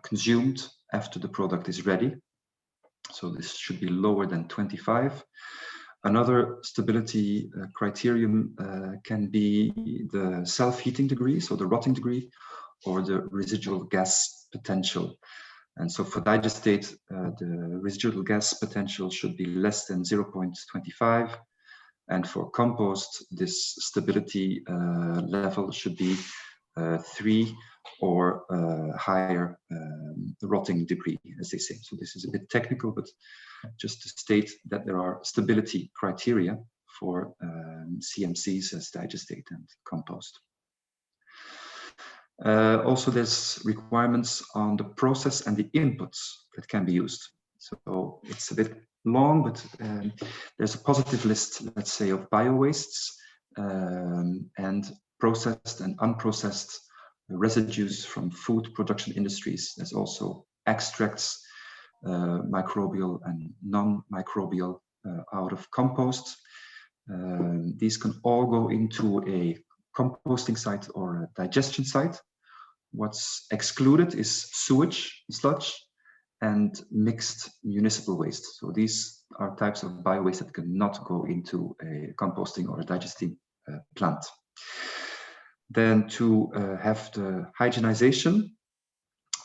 consumed after the product is ready. So this should be lower than 25. Another stability criterion can be the self-heating degree, so the rotting degree, or the residual gas potential. And so for digestate, the residual gas potential should be less than 0.25. And for compost, this stability level should be 3 or higher rotting degree, as they say. So this is a bit technical, but just to state that there are stability criteria for CMCs as digestate and compost. Also, there's requirements on the process and the inputs that can be used. So it's a bit long, but there's a positive list, let's say, of bio-wastes and processed and unprocessed residues from food production industries. There's also extracts, microbial and non-microbial, out of compost. These can all go into a composting site or a digestion site. What's excluded is sewage, sludge, and mixed municipal waste. So these are types of bio-waste that cannot go into a composting or a digesting plant. Then to have the hygienization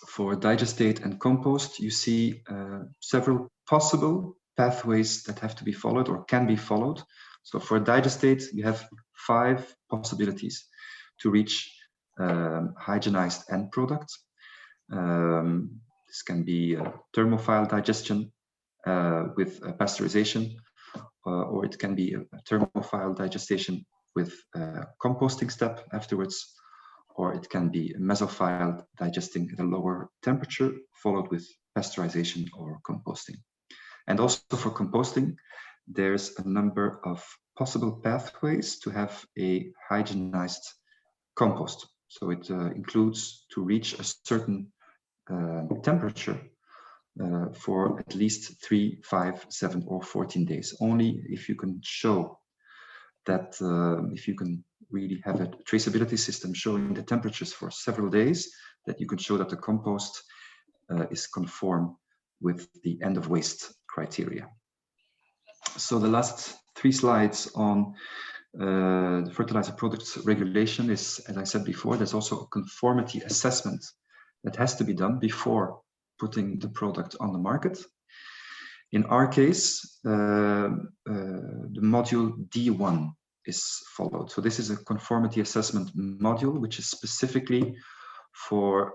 for digestate and compost, you see several possible pathways that have to be followed or can be followed. So for digestate, you have 5 possibilities to reach hygienized end product. This can be thermophile digestion with pasteurization, or it can be a thermophile digestion with a composting step afterwards, or it can be a mesophile digesting at a lower temperature, followed with pasteurization or composting. And also for composting, there's a number of possible pathways to have a hygienized compost. So it includes to reach a certain temperature for at least 3, 5, 7, or 14 days. Only if you can show that, if you can really have a traceability system showing the temperatures for several days, that you can show that the compost is conform with the end of waste criteria. So the last 3 slides on the fertilizer products regulation is, as I said before, there's also a conformity assessment that has to be done before putting the product on the market. In our case, the module D1 is followed. So this is a conformity assessment module, which is specifically for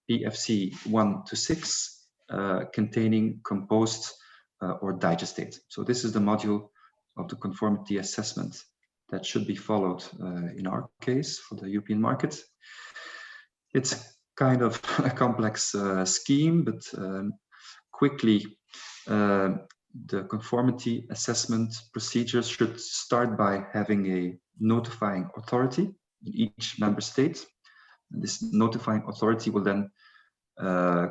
PFC 1 to 6, containing compost or digestate. So this is the module of the conformity assessment that should be followed in our case for the European market. It's kind of a complex scheme, but quickly, the conformity assessment procedures should start by having a notifying authority in each member state. And this notifying authority will then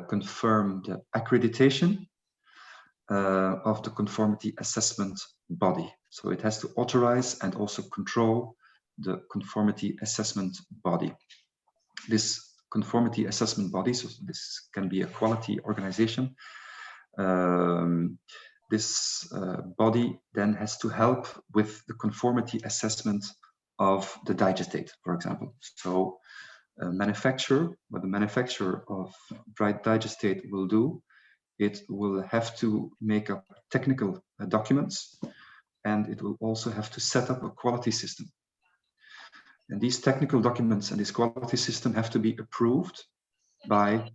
confirm the accreditation of the conformity assessment body. So it has to authorize and also control the conformity assessment body. This conformity assessment body, so this can be a quality organization, this body then has to help with the conformity assessment of the digestate, for example. So the manufacturer of dry digestate will do, it will have to make up technical documents, and it will also have to set up a quality system. And these technical documents and this quality system have to be approved by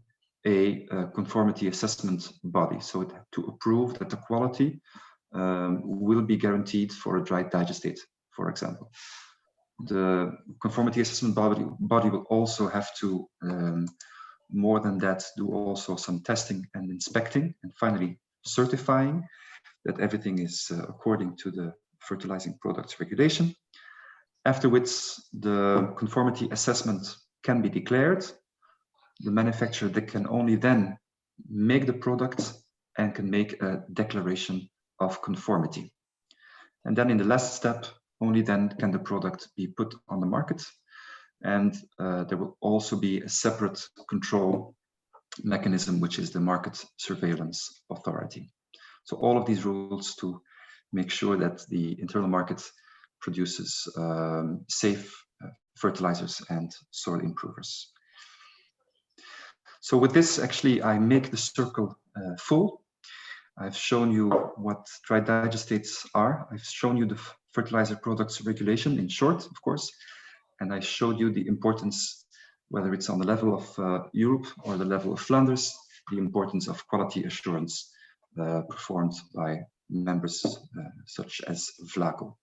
a conformity assessment body. So it to approve that the quality will be guaranteed for a dry digestate, for example. The conformity assessment body will also have to, more than that, do also some testing and inspecting, and finally certifying that everything is according to the fertilizing products regulation. After which the conformity assessment can be declared. The manufacturer that can only then make the product and can make a declaration of conformity. And then in the last step, only then can the product be put on the market. And there will also be a separate control mechanism, which is the Market Surveillance Authority. So all of these rules to make sure that the internal market produces safe fertilizers and soil improvers. So with this, actually, I make the circle full. I've shown you what dry digestates are. I've shown you the fertilizer products regulation in short, of course, and I showed you the importance, whether it's on the level of Europe or the level of Flanders, the importance of quality assurance performed by members such as Vlaco.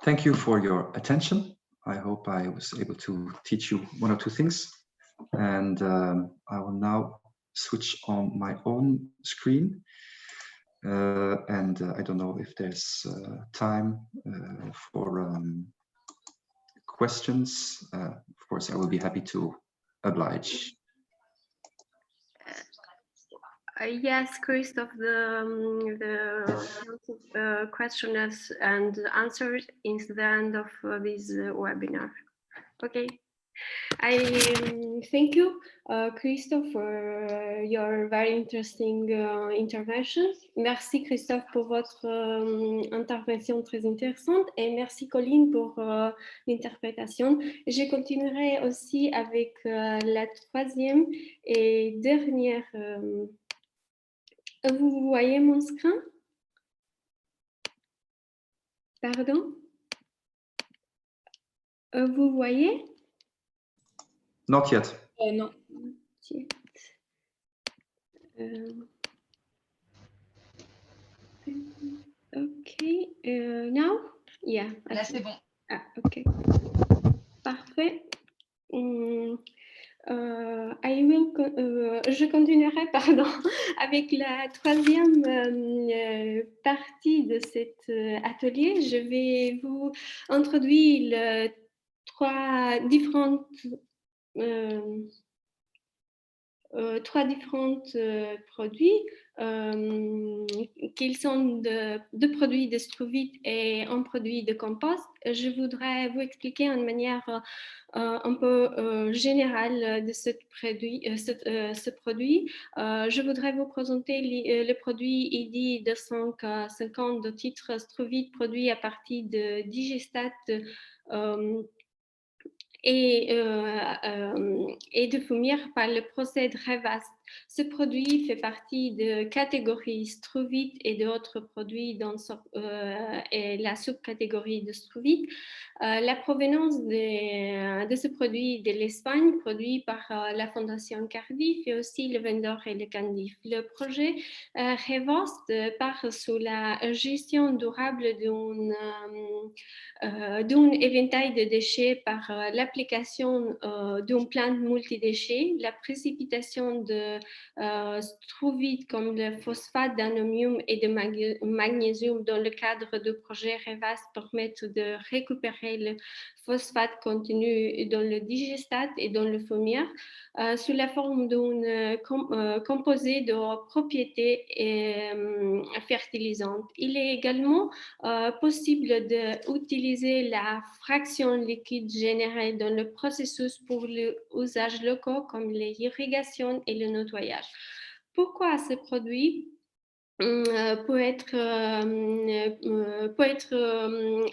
Thank you for your attention. I hope I was able to teach you one or two things, and I will now switch on my own screen, and I don't know if there's time for questions. Of course, I will be happy to oblige. Yes, Christoph, the questions and answers is the end of this webinar. Okay. I thank you, Christophe, for your very interesting intervention. Merci, Christophe, pour votre intervention très intéressante, et merci, Colline, pour l'interprétation. Je continuerai aussi avec la troisième et dernière. Vous voyez mon screen? Pardon? Vous voyez? Not yet. Non. Okay. Now? Yeah. Là, c'est bon. Ah, ok. Parfait. Je continuerai, pardon, avec la troisième partie de cet atelier. Je vais vous introduire trois différents produits, qu'ils sont deux produits de Struvit et un produit de compost. Je voudrais vous expliquer en manière un peu générale de ce produit. Je voudrais vous présenter le produit ID 250 de titre Struvit, produit à partir de digestate et de fourmir par le procédé Revast. Ce produit fait partie de catégorie Struvit et d'autres produits dans la sous-catégorie de Struvit. La provenance de ce produit de l'Espagne, produit par la Fondation Cardiff, et aussi le vendeur et le Candif. Le projet Revast part sous la gestion durable d'un éventail de déchets par l'application d'une plante multidéchets, la précipitation de Struvit comme le phosphate d'ammonium et de magnésium dans le cadre du projet Revast permettent de récupérer le phosphate contenu dans le digestate et dans le fumier sous la forme d'un composé de propriétés fertilisantes. Il est également possible d'utiliser la fraction liquide générée dans le processus pour l'usage local comme l'irrigation et le nettoyage. Pourquoi ce produit? peut être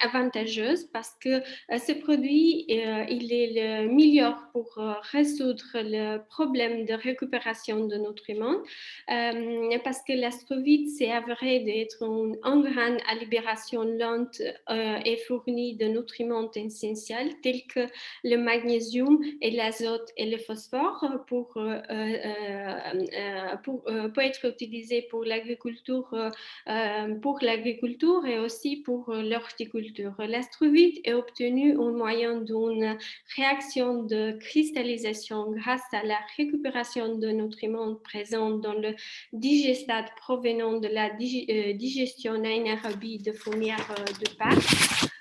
avantageuse parce que ce produit, il est le meilleur pour résoudre le problème de récupération de nutriments parce que l'astrovite, c'est avéré d'être une organe à libération lente et fourni de nutriments essentiels tels que le magnésium et l'azote et le phosphore pour être utilisé pour l'agriculture et aussi pour l'horticulture. L'astrovite est obtenu au moyen d'une réaction de cristallisation grâce à la récupération de nutriments présents dans le digestate provenant de la digestion anaérobie de fourmilière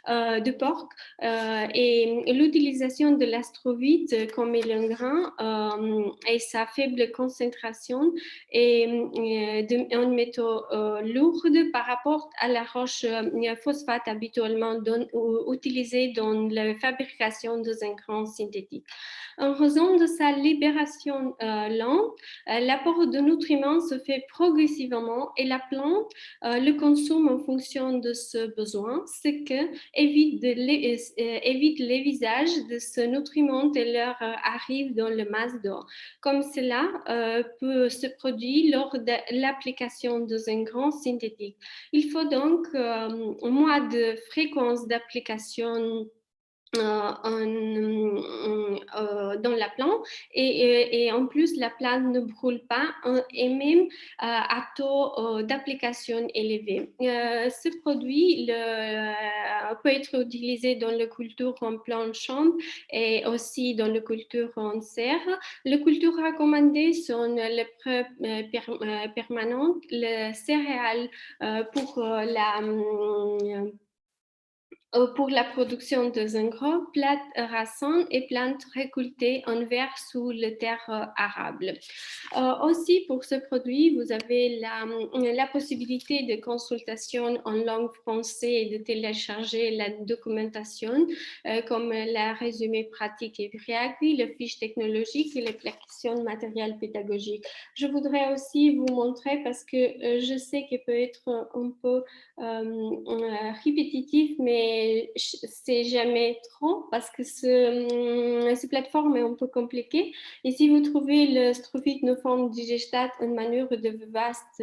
de porc et l'utilisation de l'astrovite comme élément et sa faible concentration et un métaux lourde par rapport à la roche phosphate habituellement utilisée dans la fabrication des ingrédients synthétiques. En raison de sa libération lente, l'apport de nutriments se fait progressivement et la plante le consomme en fonction de ce besoin, ce qui évite l'évisage de ce nutriment et leur arrive dans le masse d'eau. Comme cela peut se produire lors de l'application des ingrédients synthétiques. Il faut donc moins de fréquence d'application dans la plante et en plus la plante ne brûle pas et même à taux d'application élevé. Ce produit peut être utilisé dans la culture en pleine chambre et aussi dans la culture en serre. Les cultures recommandées sont les preuves permanentes, les céréales pour la production des engrais, plantes racinantes et plantes récoltées en verre sous les terres arables. Aussi, pour ce produit, vous avez la possibilité de consultation en langue française et de télécharger la documentation comme le résumé pratique et préavis, le fiche technologique et l'application de matériel pédagogique. Je voudrais aussi vous montrer parce que je sais qu'il peut être un peu répétitif, mais c'est jamais trop parce que cette plateforme est un peu compliquée. Et si vous trouvez le Strovit no forme digestate une manière de vaste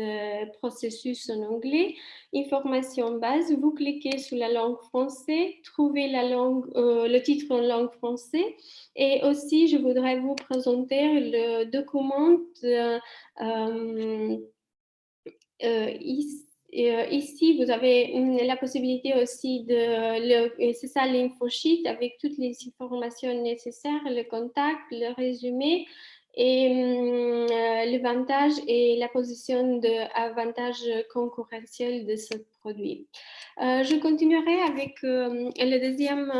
processus en anglais, information base, vous cliquez sur la langue française, trouvez le titre en langue française. Et aussi, je voudrais vous présenter le document ici, vous avez la possibilité aussi c'est ça l'infosheet avec toutes les informations nécessaires, le contact, le résumé et l'avantage et la position d'avantage concurrentiel de ce produit. Je continuerai avec le deuxième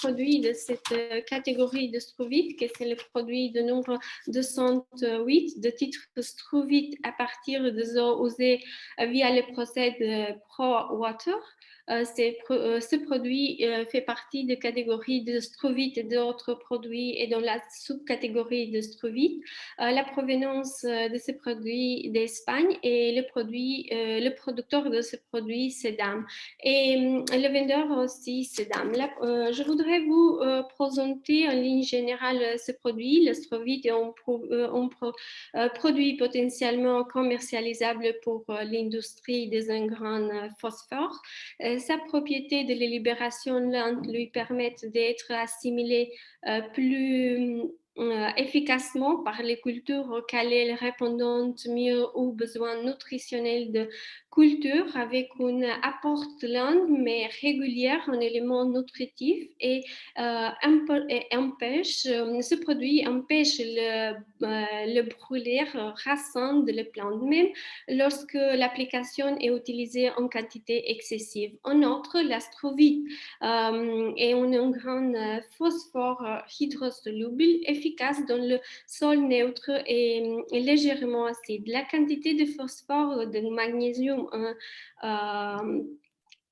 produit de cette catégorie de Strovit, qui c'est le produit de nombre 208 de titre Strovit à partir des eaux usées via le procédé Pro Water. Ce produit fait partie de catégorie de Strovit et d'autres produits et dans la sous-catégorie de Strovit. La provenance de ce produit d'Espagne et le producteur de ce produit, c'est DAM. Et le vendeur aussi, c'est DAM. Je voudrais vous présenter en ligne générale ce produit. Le Strovit est un produit potentiellement commercialisable pour l'industrie des ingrédients phosphore. Sa propriété de la libération lente lui permet d'être assimilé plus efficacement par les cultures auxquelles elles répondent mieux aux besoins nutritionnels de culture avec une apport lente mais régulière en éléments nutritifs et ce produit empêche le brûlure racine de la plante, même lorsque l'application est utilisée en quantité excessive. En outre, l'astrovite est un ingrédient phosphore hydrosoluble efficace dans le sol neutre et légèrement acide. La quantité de phosphore, de magnésium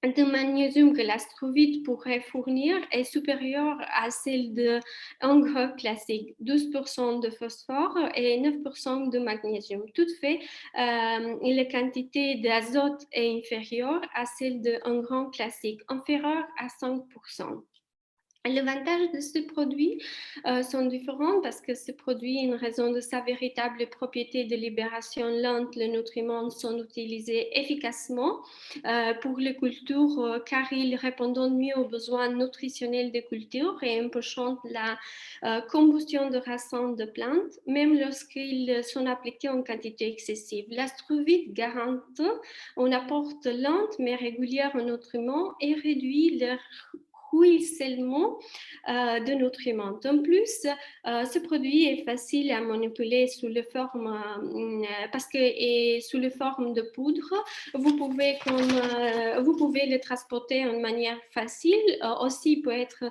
de magnésium que l'astrovite pourrait fournir est supérieure à celle de engrais classique, 12% de phosphore et 9% de magnésium. Toutefois, la quantité d'azote est inférieure à celle de engrais classique, inférieure à 5%. L'avantage de ce produit sont différents parce que ce produit, en raison de sa véritable propriété de libération lente, les nutriments sont utilisés efficacement pour les cultures car ils répondent mieux aux besoins nutritionnels des cultures et empêchant la combustion de racines de plantes, même lorsqu'ils sont appliqués en quantité excessive. L'astrovite garantit un apport lent mais régulier en nutriments et réduit leur ruissellement de nutriments. En plus, ce produit est facile à manipuler sous la forme, parce que est sous la forme de poudre. Vous pouvez le transporter de manière facile, aussi peut être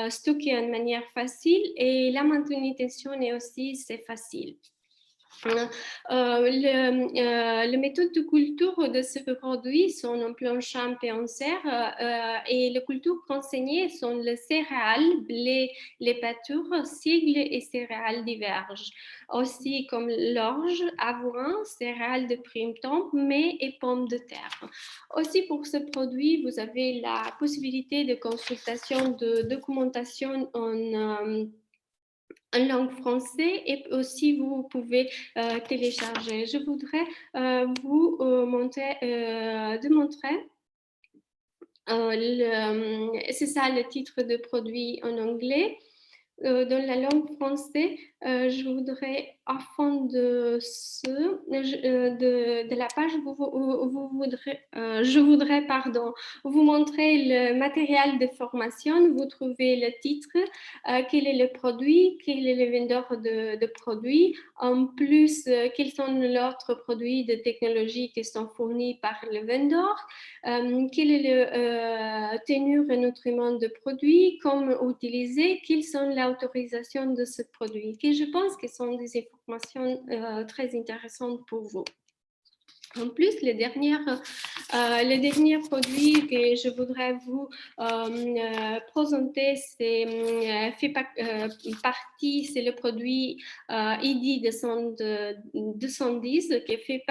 stocké de manière facile et la manutention est aussi c'est facile. Les méthodes de culture de ce produit sont en plein champ et en serre et les cultures enseignées sont les céréales, blé, les pâtures, sigles et céréales diverses, aussi comme l'orge, avoine, céréales de printemps, mais et pommes de terre. Aussi pour ce produit, vous avez la possibilité de consultation de documentation en langue française et aussi vous pouvez télécharger. Je voudrais vous démontrer, c'est ça le titre de produit en anglais. Dans la langue française, je voudrais, à fond de la page, je voudrais vous montrer le matériel de formation. Vous trouvez le titre, quel est le produit, quel est le vendeur de produits, en plus, quels sont les autres produits de technologie qui sont fournis par le vendeur, quel est le tenue et nutriments de produits, comment utiliser, quelles sont l'autorisation de ce produit, que je pense que sont des informations très intéressantes pour vous. En plus, le dernier produit que je voudrais vous présenter, c'est c'est le produit ID 210 qui fait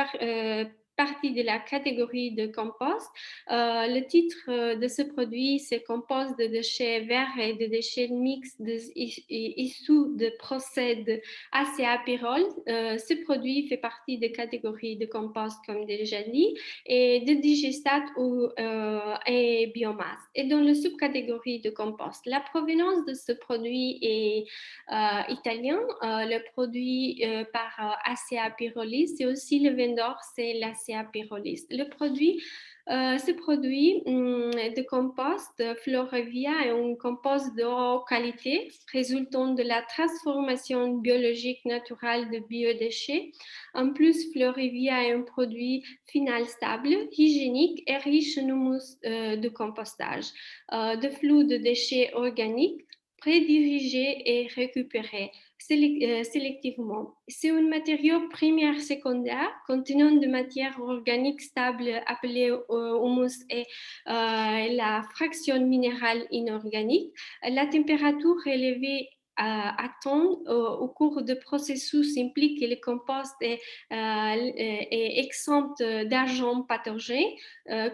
partie de la catégorie de compost. Le titre de ce produit, c'est compost de déchets verts et de déchets mixtes issus de procédés ACA Pyrrole. Ce produit fait partie de catégories de compost comme déjà dit et de digestate et biomasse. Et dans la subcatégorie de compost, la provenance de ce produit est italien. Le produit par ACA Pyrrolis, c'est aussi le vendeur, c'est l'ACA Pyrrolis. Ce produit de compost Florevia est un compost de haute qualité résultant de la transformation biologique naturelle de biodéchets. En plus, Florevia est un produit final stable, hygiénique et riche en humus de compostage, de flux de déchets organiques prédirigés et récupérés sélectivement. C'est un matériau primaire secondaire contenant de matières organiques stables appelées humus et la fraction minérale inorganique. La température élevée à temps au cours de processus implique que le compost est exempt d'agents pathogènes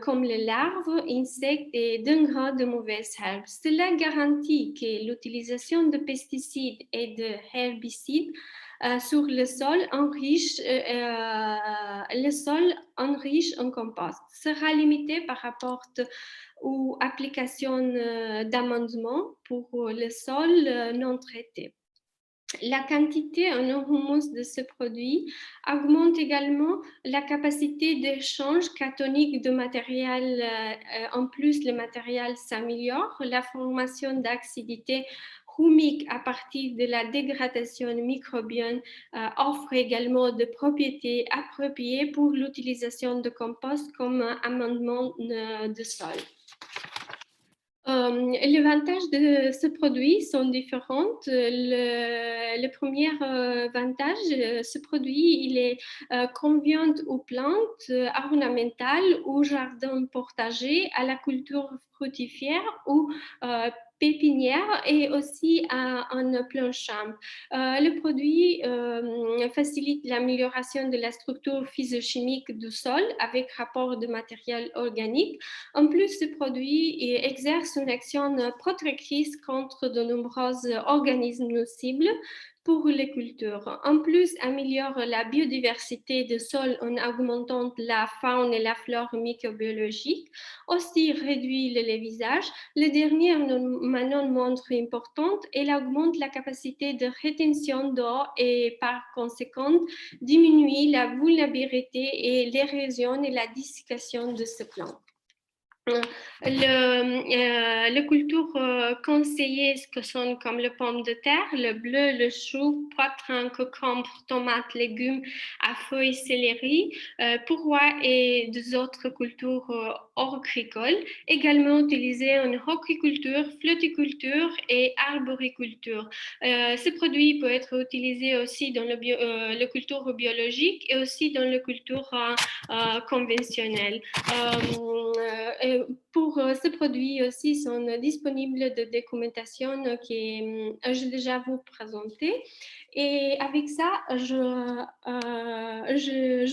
comme les larves, insectes et d'ingrats de mauvaises herbes. Cela garantit que l'utilisation de pesticides et de herbicides sur le sol enriche en compost sera limité par rapport aux applications d'amendements pour le sol non traité. La quantité en humus de ce produit augmente également la capacité d'échange cationique de matériel. En plus, le matériel s'améliore. La formation d'acidité humique à partir de la dégradation microbienne offre également des propriétés appropriées pour l'utilisation de compost comme amendement de sol. Les avantages de ce produit sont différents. Le premier avantage, ce produit, il est convient aux plantes ornementales, aux jardins potagers, à la culture frutifère ou pépinière et aussi en plein champ. Le produit facilite l'amélioration de la structure physiochimique du sol avec rapport de matériel organique. En plus, ce produit exerce une action protectrice contre de nombreux organismes nuisibles pour les cultures. En plus, améliore la biodiversité du sol en augmentant la faune et la flore microbiologique. Aussi, réduit le visage. Le dernier maintenant montre importante, elle augmente la capacité de rétention d'eau et par conséquent diminue la vulnérabilité et l'érosion et la desiccation de ce plant. Les cultures conseillées que sont comme le pomme de terre, le bleu, le chou, poitrin, concombre, tomates, légumes à feuilles, céleri, pourrois et des autres cultures horticoles, également utilisées en horticulture, floriculture et arboriculture. Ce produit peut être utilisé aussi dans le culture biologique et aussi dans le culture conventionnelle. Pour ce produit aussi sont disponibles de documentation que je vais déjà vous présenter. Et avec ça, je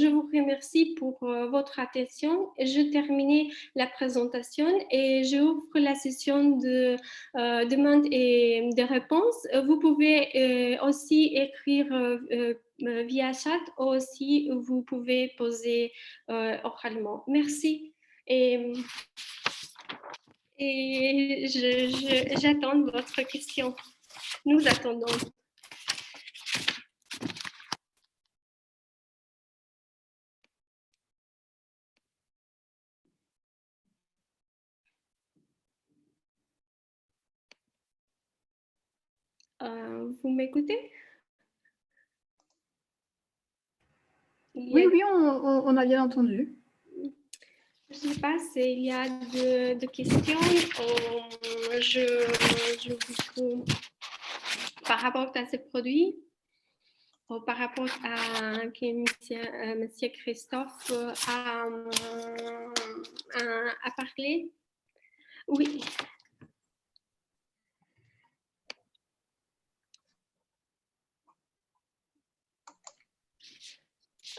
vous remercie pour votre attention. Je termine la présentation et j'ouvre la session de demandes et de réponses. Vous pouvez aussi écrire via chat ou aussi vous pouvez poser oralement. Merci. Et j'attends votre question. Nous attendons. Vous m'écoutez? Oui, oui, on a bien entendu. Je ne sais pas s'il y a de questions. Par rapport à ce produit, ou par rapport à Monsieur Christophe a parlé. Oui.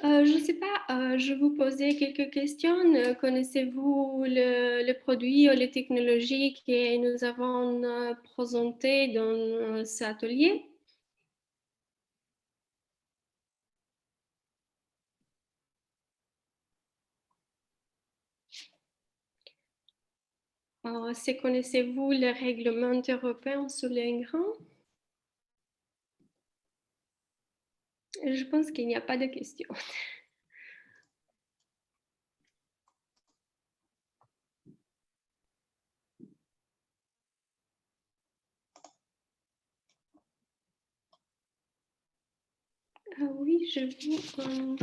Je ne sais pas, je vous posais quelques questions. Connaissez-vous le produit ou les technologies que nous avons présentées dans cet atelier? Connaissez-vous le règlement européen sur les grains? Je pense qu'il n'y a pas de questions. Oui, je vous...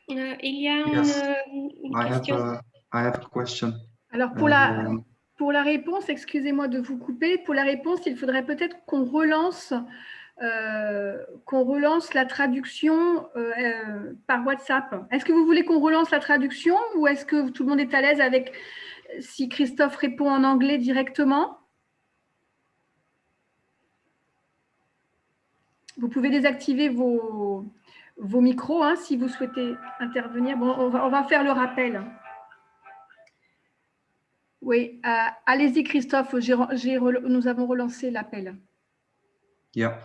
il y a une question. I have a question. Alors, pour la réponse, excusez-moi de vous couper, pour la réponse, il faudrait peut-être qu'on relance la traduction par WhatsApp. Est-ce que vous voulez qu'on relance la traduction ou est-ce que tout le monde est à l'aise avec si Christophe répond en anglais directement? Vous pouvez désactiver vos micros hein, si vous souhaitez intervenir. Bon, on va faire le rappel. Oui, allez-y Christophe, nous avons relancé l'appel. Yeah,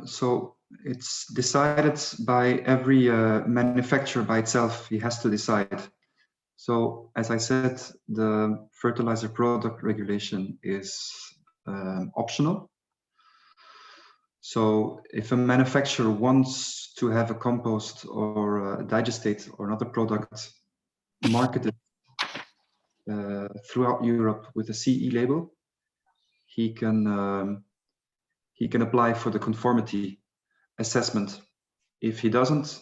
so it's decided by every manufacturer by itself. He has to decide. So as I said, the fertilizer product regulation is optional. So if a manufacturer wants to have a compost or a digestate or another product marketed throughout Europe with a CE label, he can apply for the conformity assessment. If he doesn't,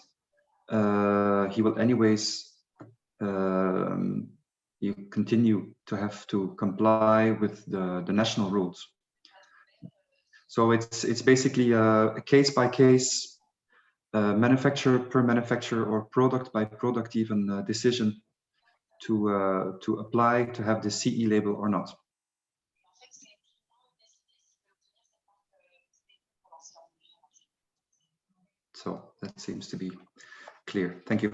he will anyways you continue to have to comply with the national rules. So it's basically a case-by-case, manufacturer per manufacturer or product by product even decision to apply to have the CE label or not. So that seems to be clear. Thank you.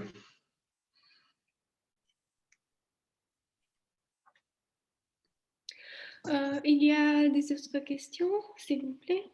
Il y a des autres questions, s'il vous plaît?